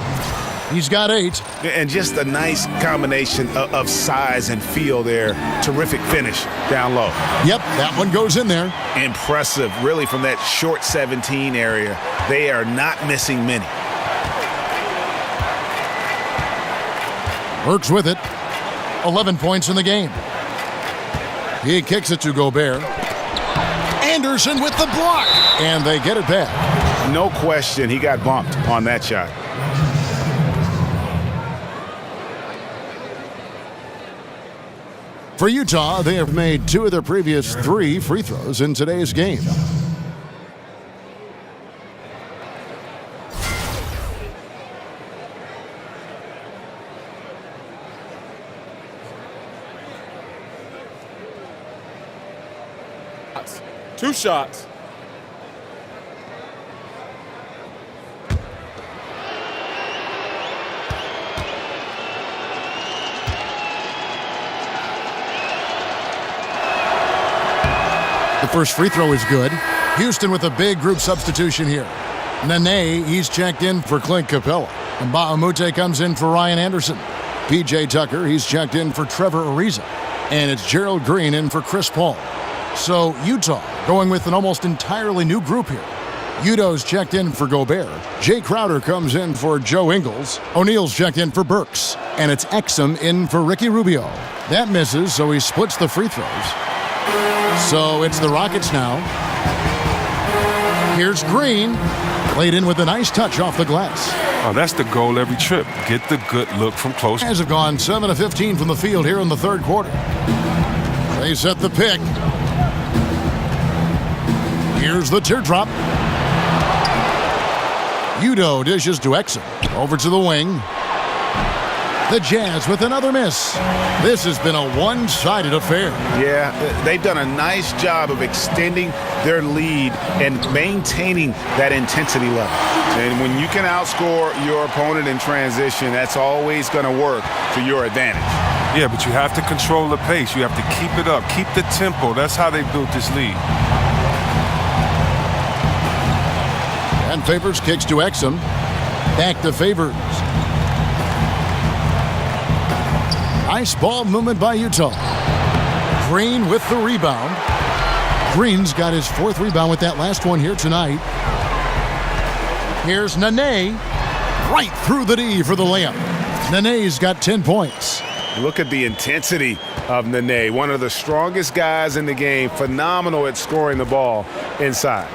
He's got 8. And just a nice combination of size and feel there. Terrific finish down low. Yep, that one goes in there. Impressive, really, from that short 17 area. They are not missing many. Works with it. 11 points in the game. He kicks it to Gobert. Anderson with the block. And they get it back. No question, he got bumped on that shot. For Utah, they have made 2 of their previous 3 free throws in today's game. Two shots. The first free throw is good. Houston with a big group substitution here. Nene, he's checked in for Clint Capella. And Bahamute comes in for Ryan Anderson. P.J. Tucker, he's checked in for Trevor Ariza. And it's Gerald Green in for Chris Paul. So Utah going with an almost entirely new group here. Udo's checked in for Gobert. Jay Crowder comes in for Joe Ingles. O'Neal's checked in for Burks. And it's Exum in for Ricky Rubio. That misses, so he splits the free throws. So it's the Rockets now. Here's Green. Played in with a nice touch off the glass. Oh, that's the goal every trip. Get the good look from close. Jazz have gone 7 of 15 from the field here in the third quarter. They set the pick. Here's the teardrop. Udo dishes to Exum. Over to the wing. The Jazz with another miss. This has been a one-sided affair. Yeah, they've done a nice job of extending their lead and maintaining that intensity level. And when you can outscore your opponent in transition, that's always going to work to your advantage. Yeah, but you have to control the pace. You have to keep it up, keep the tempo. That's how they built this lead. And Favors kicks to Exum. Back to Favors. Nice ball movement by Utah. Green with the rebound. Green's got his 4th rebound with that last one here tonight. Here's Nene. Right through the D for the layup. Nene's got 10 points. Look at the intensity of Nene, one of the strongest guys in the game. Phenomenal at scoring the ball inside.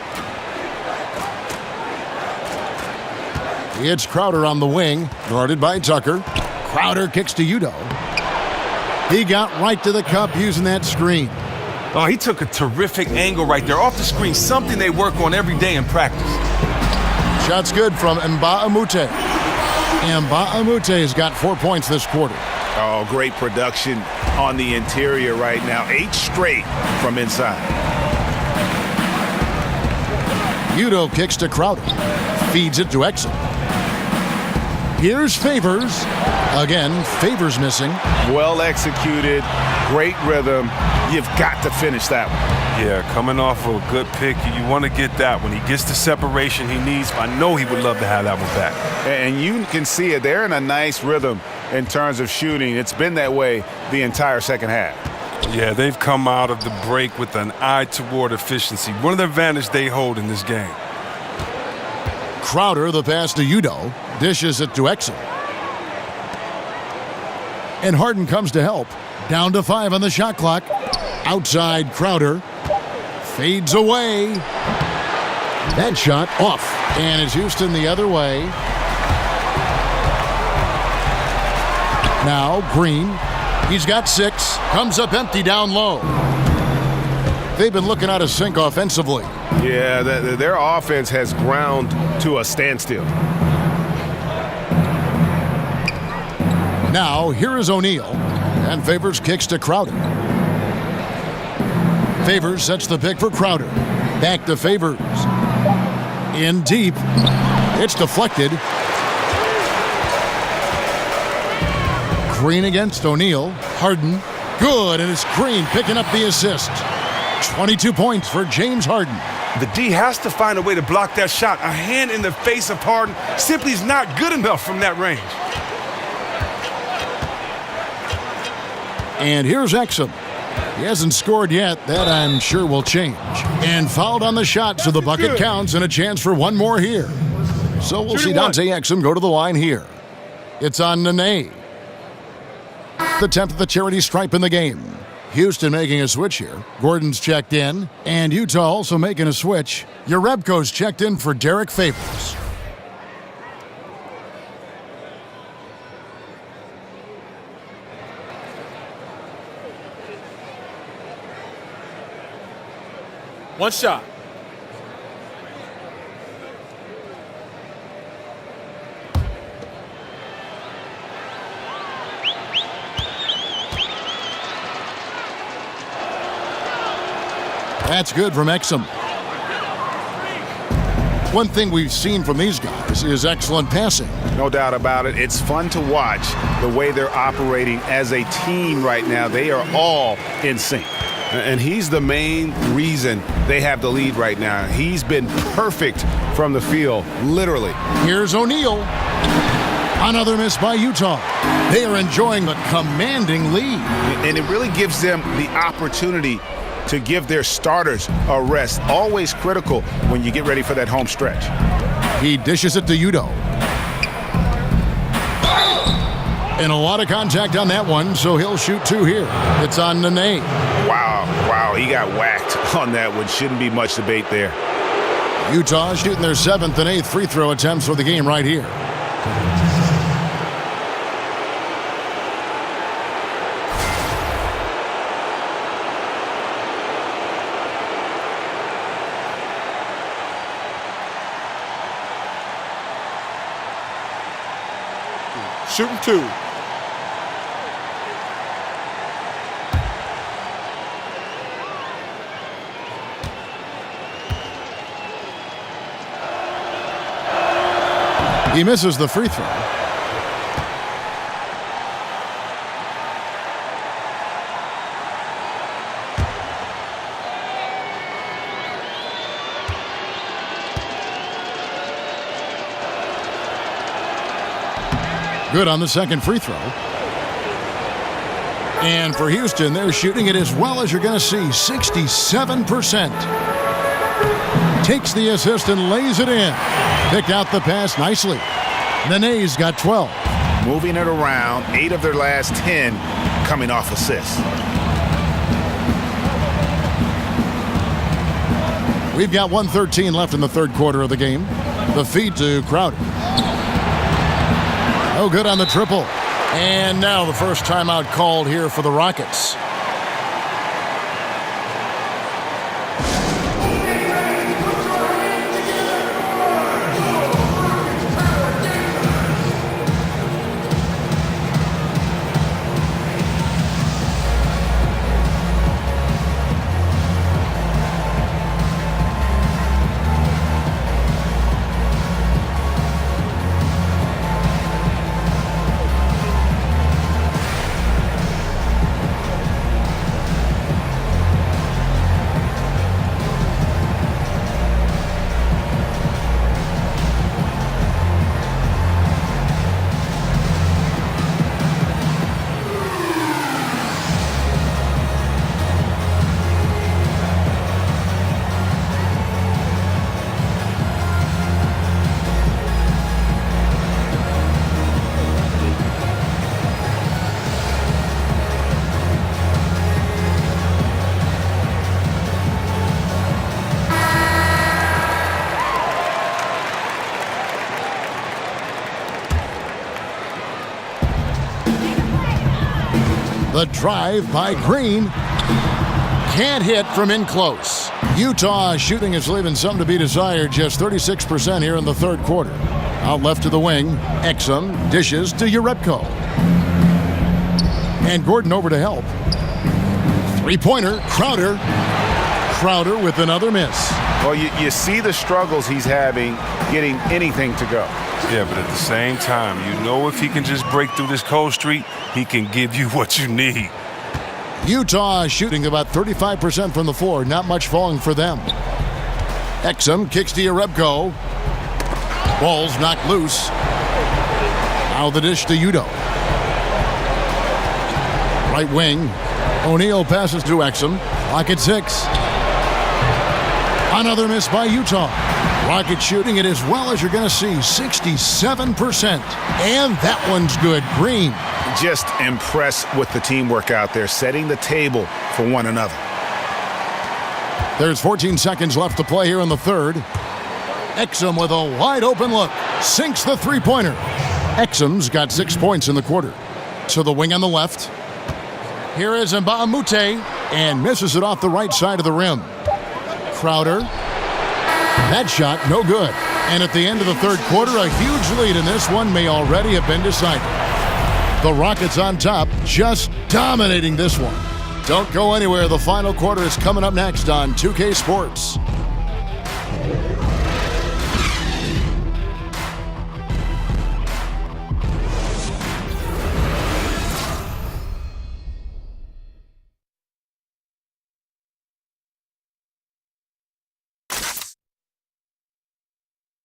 It's Crowder on the wing, guarded by Tucker. Crowder kicks to Udo. He got right to the cup using that screen. Oh, he took a terrific angle right there off the screen, something they work on every day in practice. Shot's good from Mba'amute. Mba'amute's got 4 points this quarter. Oh, great production on the interior right now. 8 straight from inside. Udo kicks to Crowder. Feeds it to Exum. Here's Favors. Again, Favors missing. Well executed. Great rhythm. You've got to finish that one. Yeah, coming off of a good pick, you want to get that. When he gets the separation he needs, I know he would love to have that one back. And you can see it. They're in a nice rhythm in terms of shooting. It's been that way the entire second half. Yeah, they've come out of the break with an eye toward efficiency. One of the advantage they hold in this game. Crowder, the pass to Udo. Dishes it to Exum. And Harden comes to help. Down to 5 on the shot clock. Outside Crowder. Fades away. That shot off. And it's Houston the other way. Now Green. He's got 6. Comes up empty down low. They've been looking out of sync offensively. Yeah, their offense has ground to a standstill. Now, here is O'Neal. And Favors kicks to Crowder. Favors sets the pick for Crowder. Back to Favors. In deep. It's deflected. Green against O'Neal. Harden. Good, and it's Green picking up the assist. 22 points for James Harden. The D has to find a way to block that shot. A hand in the face of Harden simply is not good enough from that range. And here's Exum. He hasn't scored yet. That I'm sure will change. And fouled on the shot, so the bucket counts and a chance for one more here. So we'll see Dante Exum go to the line here. It's on Nene. The 10th of the charity stripe in the game. Houston making a switch here. Gordon's checked in. And Utah also making a switch. Jerebko's checked in for Derek Favors. One shot. That's good from Exum. One thing we've seen from these guys is excellent passing. No doubt about it. It's fun to watch the way they're operating as a team right now. They are all in sync. And he's the main reason they have the lead right now. He's been perfect from the field, literally. Here's O'Neal. Another miss by Utah. They are enjoying a commanding lead. And it really gives them the opportunity to give their starters a rest. Always critical when you get ready for that home stretch. He dishes it to Udo. And a lot of contact on that one, so he'll shoot 2 here. It's on Nene. Wow, he got whacked on that one. Shouldn't be much debate there. Utah shooting their 7th and 8th free throw attempts for the game right here. Shooting 2. He misses the free throw. Good on the second free throw. And for Houston, they're shooting it as well as you're going to see, 67%. Takes the assist and lays it in. Picked out the pass nicely. Nene's got 12. Moving it around, 8 of their last 10 coming off assists. We've got 1:13 left in the third quarter of the game. The feed to Crowder. Oh, good on the triple. And now the first timeout called here for the Rockets. The drive by Green. Can't hit from in close. Utah shooting is leaving something to be desired. Just 36% here in the third quarter. Out left to the wing. Exum dishes to Jerebko. And Gordon over to help. Three-pointer. Crowder. Crowder with another miss. Well, you see the struggles he's having getting anything to go. Yeah, but at the same time, you know if he can just break through this cold streak, he can give you what you need. Utah shooting about 35% from the floor. Not much falling for them. Exum kicks to Jerebko. Ball's knocked loose. Now the dish to Udo. Right wing. O'Neal passes to Exum. Clock at 6. Another miss by Utah. Rockets shooting it as well as you're going to see, 67%. And that one's good. Green. Just impressed with the teamwork out there, setting the table for one another. There's 14 seconds left to play here in the third. Exum with a wide open look. Sinks the three-pointer. Exum's got 6 points in the quarter. To the wing on the left. Here is Mbamute and misses it off the right side of the rim. Crowder. That shot, no good. And at the end of the third quarter, a huge lead in this one may already have been decided. The Rockets on top, just dominating this one. Don't go anywhere. The final quarter is coming up next on 2K Sports.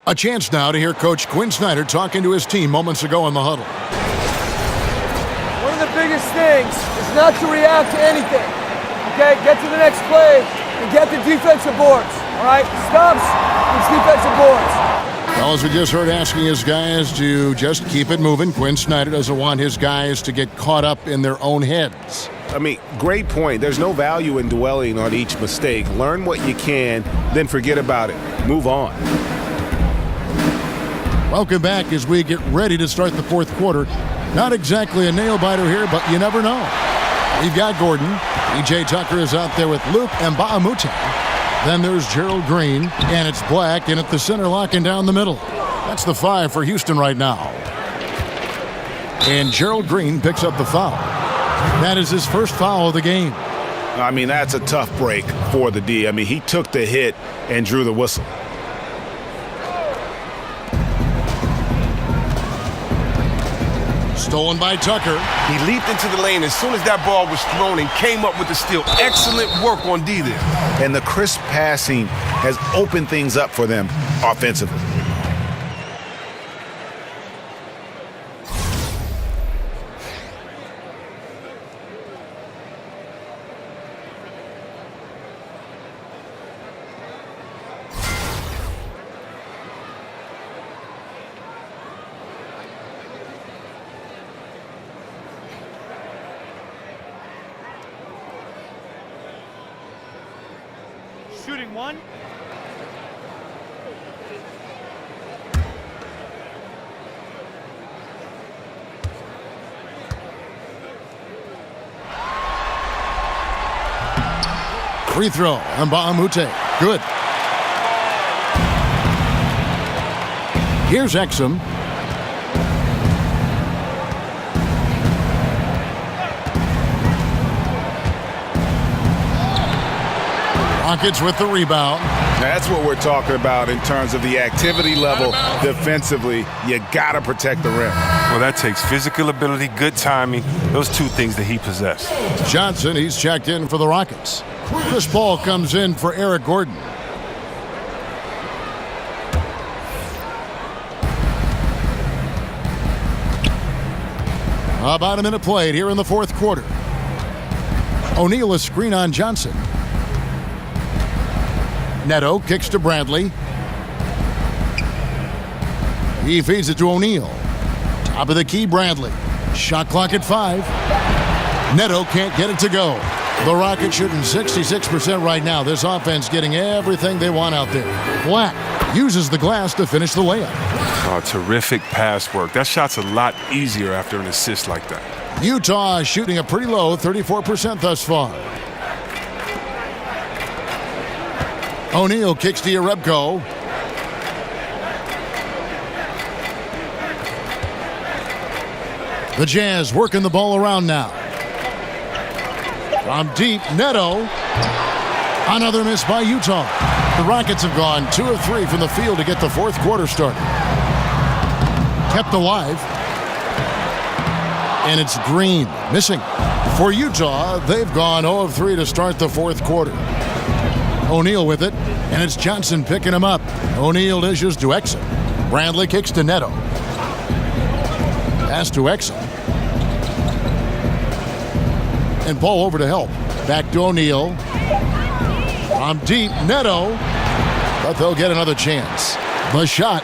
A chance now to hear Coach Quinn Snyder talking to his team moments ago in the huddle. One of the biggest things is not to react to anything. Okay, get to the next play and get the defensive boards. All right, stops these defensive boards. Well, as we just heard, asking his guys to just keep it moving. Quinn Snyder doesn't want his guys to get caught up in their own heads. I mean, great point. There's no value in dwelling on each mistake. Learn what you can, then forget about it. Move on. Welcome back as we get ready to start the fourth quarter. Not exactly a nail-biter here, but you never know. We've got Gordon. E.J. Tucker is out there with Luke Mbamute. Then there's Gerald Green, and it's Black in at the center, locking down the middle. That's the 5 for Houston right now. And Gerald Green picks up the foul. That is his first foul of the game. I mean, that's a tough break for the D. I mean, he took the hit and drew the whistle. Stolen by Tucker. He leaped into the lane as soon as that ball was thrown and came up with the steal. Excellent work on D there. And the crisp passing has opened things up for them offensively. Shooting one. Free throw. Mbamute. Good. Here's Exum. Rockets with the rebound. That's what we're talking about in terms of the activity level defensively. You got to protect the rim. Well, that takes physical ability, good timing, those two things that he possessed. Johnson, he's checked in for the Rockets. This ball comes in for Eric Gordon. About a minute played here in the fourth quarter. O'Neal, a screen on Johnson. Neto kicks to Bradley. He feeds it to O'Neal. Top of the key, Bradley. Shot clock at 5. Neto can't get it to go. The Rockets shooting 66% right now. This offense getting everything they want out there. Black uses the glass to finish the layup. Oh, terrific pass work. That shot's a lot easier after an assist like that. Utah shooting a pretty low 34% thus far. O'Neal kicks to Yarebko. The Jazz working the ball around now. From deep, Neto. Another miss by Utah. The Rockets have gone 2 of 3 from the field to get the fourth quarter started. Kept alive. And it's Green missing. For Utah, they've gone 0 of 3 to start the fourth quarter. O'Neal with it, and it's Johnson picking him up. O'Neal dishes to Exum. Bradley kicks to Neto. Pass to Exum. And Paul over to help. Back to O'Neal. From deep, Neto. But they'll get another chance. The shot,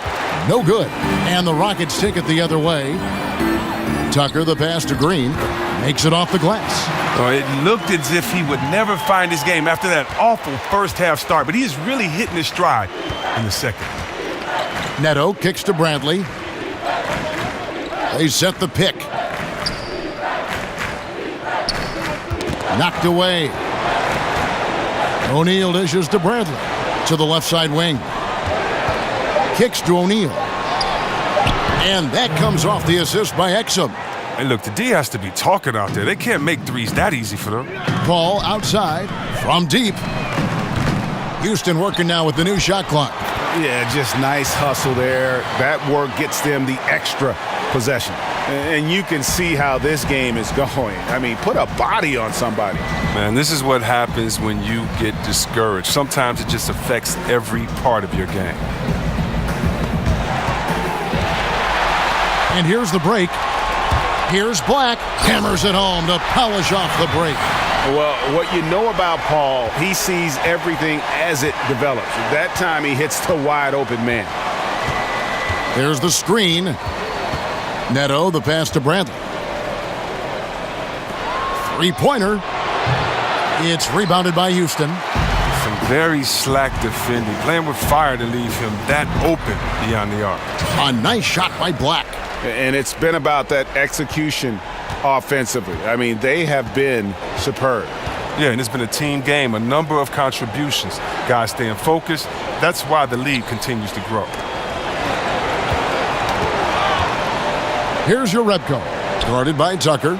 no good. And the Rockets take it the other way. Tucker, the pass to Green. Makes it off the glass. Oh, it looked as if he would never find his game after that awful first half start, but he is really hitting his stride in the second. Neto kicks to Bradley. They set the pick. Knocked away. O'Neal dishes to Bradley. To the left side wing. Kicks to O'Neal. And that comes off the assist by Exum. Hey, look, the D has to be talking out there. They can't make threes that easy for them. Paul outside from deep. Houston working now with the new shot clock. Yeah, just nice hustle there. That work gets them the extra possession. And you can see how this game is going. I mean, put a body on somebody. Man, this is what happens when you get discouraged. Sometimes it just affects every part of your game. And here's the break. Here's Black. Hammers it home to polish off the break. Well, what you know about Paul, he sees everything as it develops. That time he hits the wide open man. There's the screen. Neto, the pass to Bradley. Three-pointer. It's rebounded by Houston. Some very slack defending. Playing with fire to leave him that open beyond the arc. A nice shot by Black. And it's been about that execution offensively. I mean, they have been superb. Yeah, and it's been a team game, a number of contributions. Guys staying focused. That's why the league continues to grow. Here's Yarebko. Guarded by Tucker.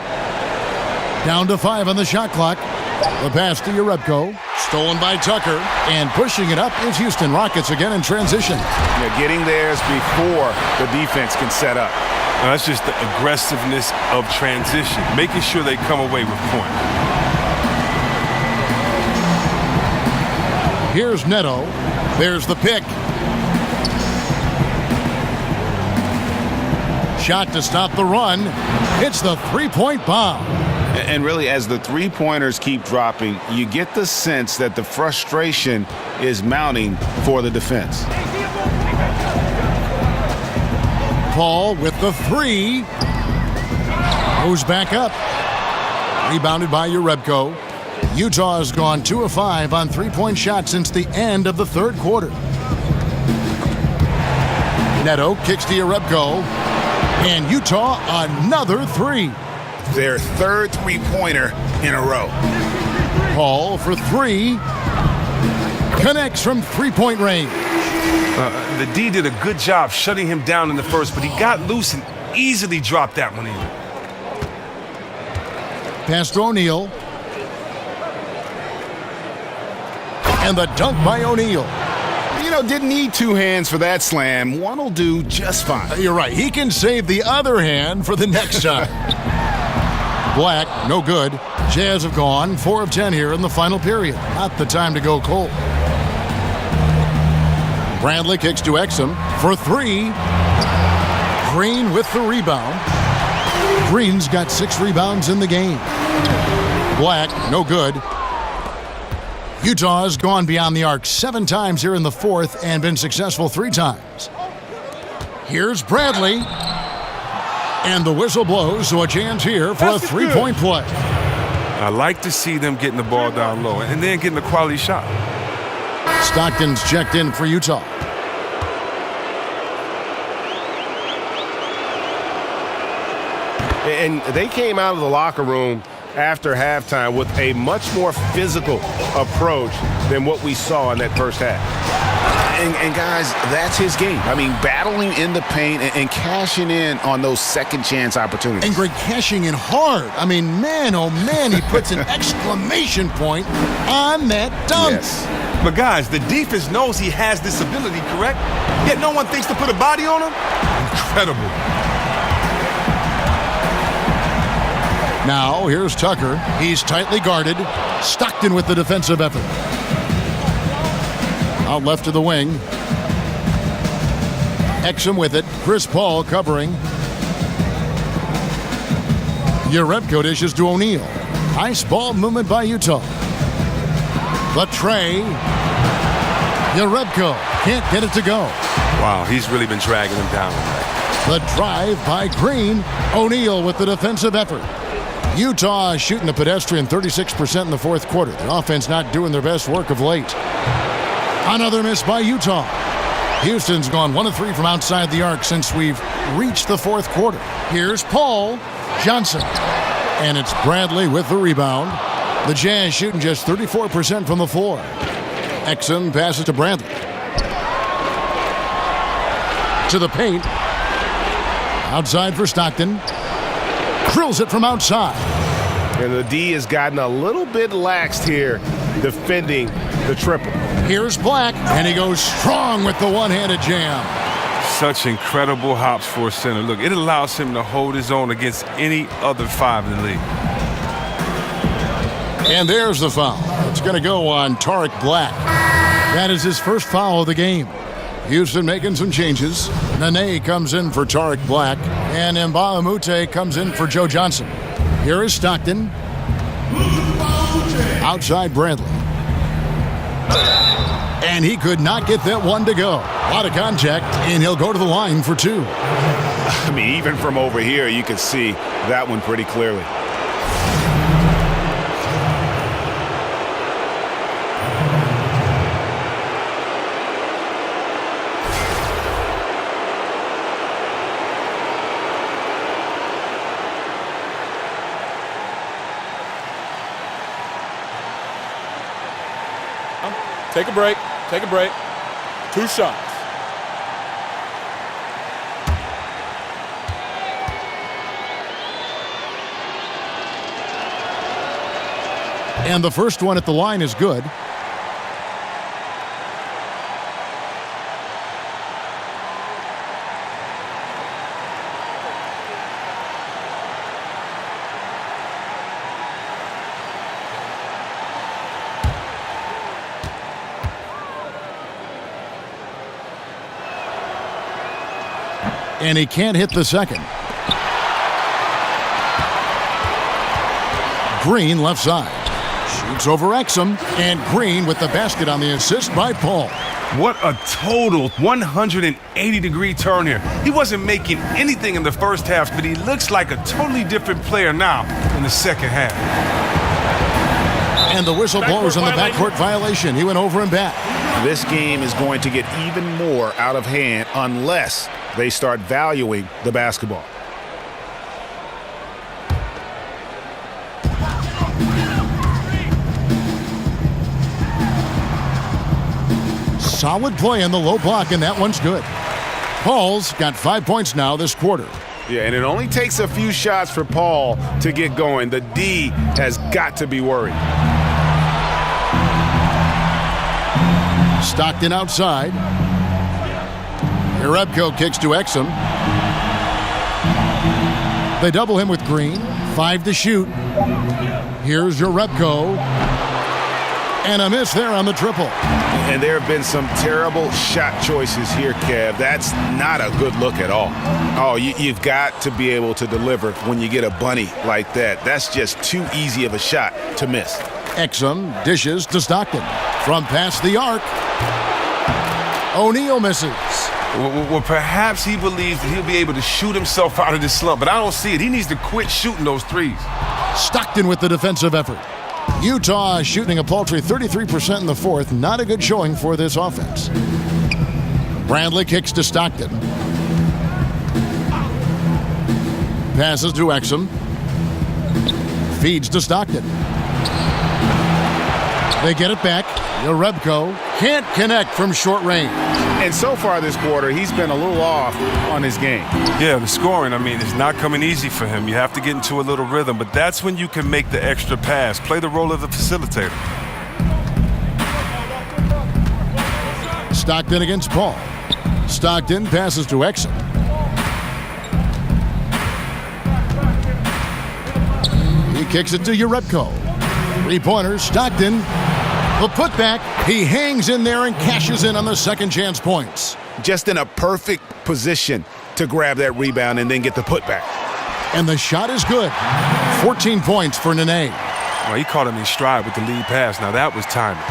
Down to 5 on the shot clock. The pass to Yarebko. Stolen by Tucker. And pushing it up is Houston Rockets again in transition. Yeah, getting theirs before the defense can set up. Now, that's just the aggressiveness of transition, making sure they come away with points. Here's Neto. There's the pick. Shot to stop the run. It's the three-point bomb. And really, as the three-pointers keep dropping, you get the sense that the frustration is mounting for the defense. Paul with the three. Goes back up. Rebounded by Urebko. Utah has gone 2 of 5 on three-point shots since the end of the third quarter. Neto kicks to Urebko. And Utah another three. Their third three-pointer in a row. Paul for three. Connects from three-point range. The D did a good job shutting him down in the first, but he got loose and easily dropped that one in. Pass to O'Neal. And the dunk by O'Neal. You know, didn't need 2 hands for that slam. One will do just fine. You're right. He can save the other hand for the next time. Black, no good. Jazz have gone 4 of 10 here in the final period. Not the time to go cold. Bradley kicks to Exum for three. Green with the rebound. Green's got 6 rebounds in the game. Black, no good. Utah has gone beyond the arc 7 times here in the fourth and been successful 3 times. Here's Bradley. And the whistle blows, so a chance here for a three-point play. I like to see them getting the ball down low and then getting a quality shot. Stockton's checked in for Utah. And they came out of the locker room after halftime with a much more physical approach than what we saw in that first half. And guys, that's his game. I mean, battling in the paint and cashing in on those second chance opportunities. And Greg cashing in hard. I mean, man, oh man, he puts an exclamation point on that dunk. Yes. But guys, the defense knows he has this ability, correct? Yet no one thinks to put a body on him? Incredible. Now, here's Tucker. He's tightly guarded. Stockton with the defensive effort. Out left to the wing. Exum with it. Chris Paul covering. Urebko dishes to O'Neal. Nice ball movement by Utah. The tray. Urebko can't get it to go. Wow, he's really been dragging him down. The drive by Green. O'Neal with the defensive effort. Utah is shooting a pedestrian 36% in the fourth quarter. The offense not doing their best work of late. Another miss by Utah. Houston's gone 1 of 3 from outside the arc since we've reached the fourth quarter. Here's Paul Johnson. And it's Bradley with the rebound. The Jazz shooting just 34% from the floor. Exum passes to Bradley. To the paint. Outside for Stockton. Drills it from outside. And the D has gotten a little bit laxed here defending the triple. Here's Black, and he goes strong with the one-handed jam. Such incredible hops for a center. Look, it allows him to hold his own against any other 5 in the league. And there's the foul. It's going to go on Tariq Black. That is his first foul of the game. Houston making some changes. Nene comes in for Tariq Black, and Mbamute comes in for Joe Johnson. Here is Stockton. Outside Bradley. And he could not get that one to go. A lot of contact, and he'll go to the line for 2. I mean, even from over here, you can see that one pretty clearly. Take a break. Take a break. 2 shots. And the first one at the line is good. And he can't hit the second. Green left side. Shoots over Exum. And Green with the basket on the assist by Paul. What a total 180-degree turn here. He wasn't making anything in the first half, but he looks like a totally different player now in the second half. And the whistle blows on the backcourt violation. He went over and back. This game is going to get even more out of hand unless they start valuing the basketball. Solid play in the low block, and that one's good. Paul's got 5 points now this quarter. Yeah, and it only takes a few shots for Paul to get going. The D has got to be worried. Stockton outside. Jerebko kicks to Exum. They double him with Green. 5 to shoot. Here's Jerebko. And a miss there on the triple. And there have been some terrible shot choices here, Kev. That's not a good look at all. Oh, you've got to be able to deliver when you get a bunny like that. That's just too easy of a shot to miss. Exum dishes to Stockton. From past the arc. O'Neal misses. Well, perhaps he believes that he'll be able to shoot himself out of this slump, but I don't see it. He needs to quit shooting those threes. Stockton with the defensive effort. Utah shooting a paltry 33% in the fourth. Not a good showing for this offense. Bradley kicks to Stockton. Passes to Exum. Feeds to Stockton. They get it back. Jerebko can't connect from short range. And so far this quarter, he's been a little off on his game. Yeah, the scoring, it's not coming easy for him. You have to get into a little rhythm, but that's when you can make the extra pass, play the role of the facilitator. Stockton against Paul. Stockton passes to Exum. He kicks it to Jerebko. 3-pointers, Stockton. The putback, he hangs in there and cashes in on the second chance points. Just in a perfect position to grab that rebound and then get the putback. And the shot is good. 14 points for Nene. Well, he caught him in stride with the lead pass. Now that was timing.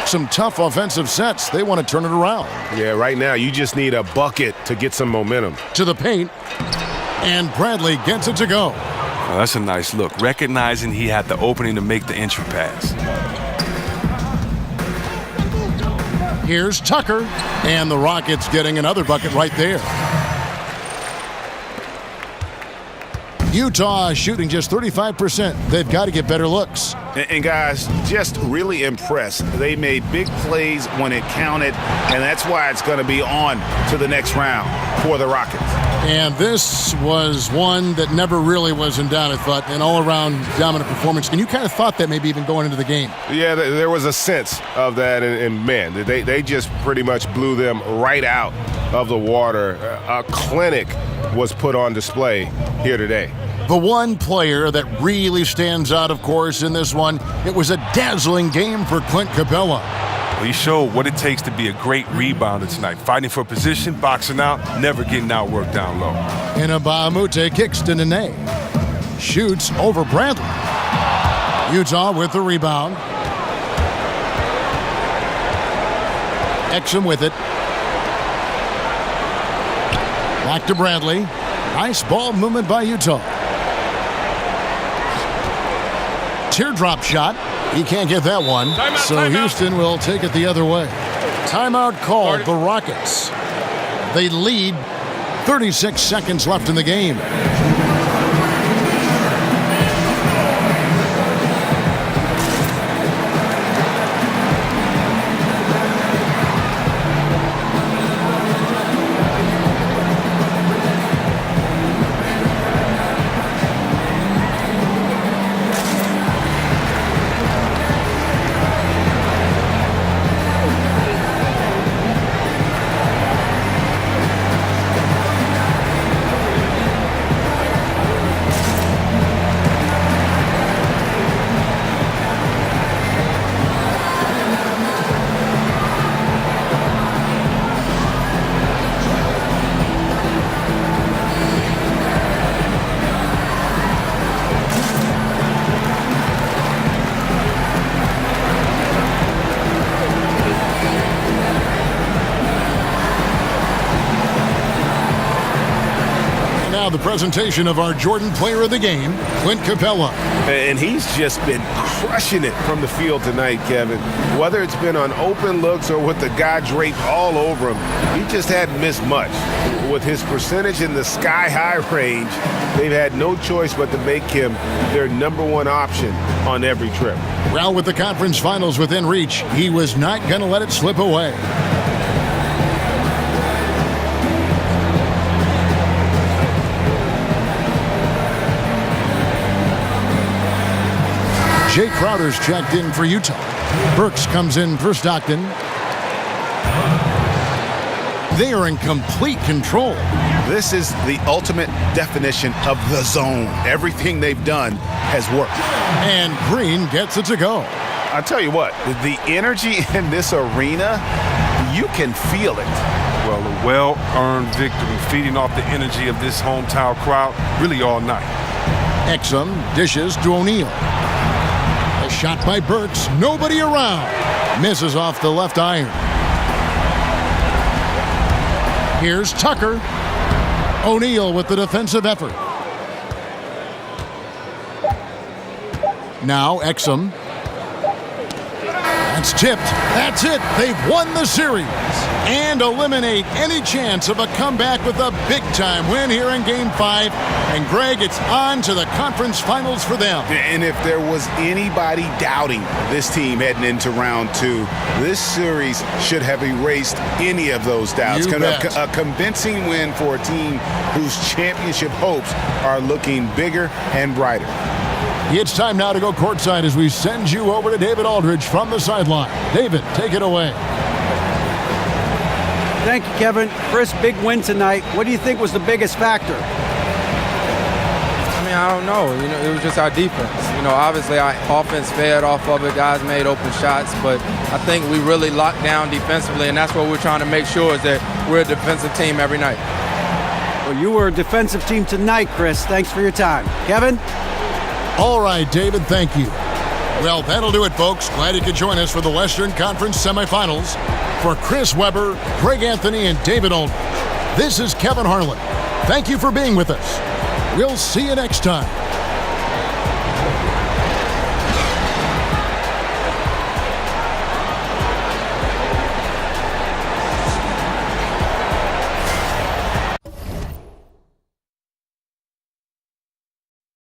Some tough offensive sets. They want to turn it around. Yeah, right now you just need a bucket to get some momentum. To the paint. And Bradley gets it to go. Well, that's a nice look. Recognizing he had the opening to make the entry pass. Here's Tucker, and the Rockets getting another bucket right there. Utah shooting just 35%. They've got to get better looks. And guys, just really impressed. They made big plays when it counted, and that's why it's going to be on to the next round for the Rockets. And this was one that never really was in doubt, I thought, an all-around dominant performance. And you kind of thought that maybe even going into the game. Yeah, there was a sense of that, and man, they just pretty much blew them right out of the water. A clinic was put on display here today. The one player that really stands out, of course, in this one, it was a dazzling game for Clint Capella. Well, he showed what it takes to be a great rebounder tonight. Fighting for position, boxing out, never getting outworked down low. Inabamute kicks to Nene. Shoots over Bradley. Utah with the rebound. Exum with it. Back to Bradley. Nice ball movement by Utah. Teardrop shot. He can't get that one. So Houston will take it the other way. Timeout called the Rockets. They lead. 36 seconds left in the game. Now the presentation of our Jordan Player of the Game, Clint Capella. And he's just been crushing it from the field tonight, Kevin. Whether it's been on open looks or with the guy draped all over him, he just hadn't missed much. With his percentage in the sky-high range, they've had no choice but to make him their #1 option on every trip. Well, with the conference finals within reach, he was not going to let it slip away. Jay Crowder's checked in for Utah. Burks comes in for Stockton. They are in complete control. This is the ultimate definition of the zone. Everything they've done has worked. And Green gets it to go. I tell you what, the energy in this arena, you can feel it. Well, a well-earned victory, feeding off the energy of this hometown crowd really all night. Exum dishes to O'Neal. A shot by Burks, nobody around. Misses off the left iron. Here's Tucker. O'Neal with the defensive effort. Now Exum. That's tipped. That's it. They've won the series and eliminate any chance of a comeback with a big-time win here in Game 5. And, Greg, it's on to the conference finals for them. And if there was anybody doubting this team heading into round 2, this series should have erased any of those doubts. A convincing win for a team whose championship hopes are looking bigger and brighter. It's time now to go courtside as we send you over to David Aldridge from the sideline. David, take it away. Thank you, Kevin. First big win tonight. What do you think was the biggest factor? I mean, I don't know. It was just our defense. Obviously our offense fed off of it. Guys made open shots, but I think we really locked down defensively, and that's what we're trying to make sure is that we're a defensive team every night. Well, you were a defensive team tonight, Chris. Thanks for your time. Kevin? All right, David, thank you. Well, that'll do it, folks. Glad you could join us for the Western Conference Semifinals. For Chris Webber, Greg Anthony, and David Aldridge, this is Kevin Harlan. Thank you for being with us. We'll see you next time.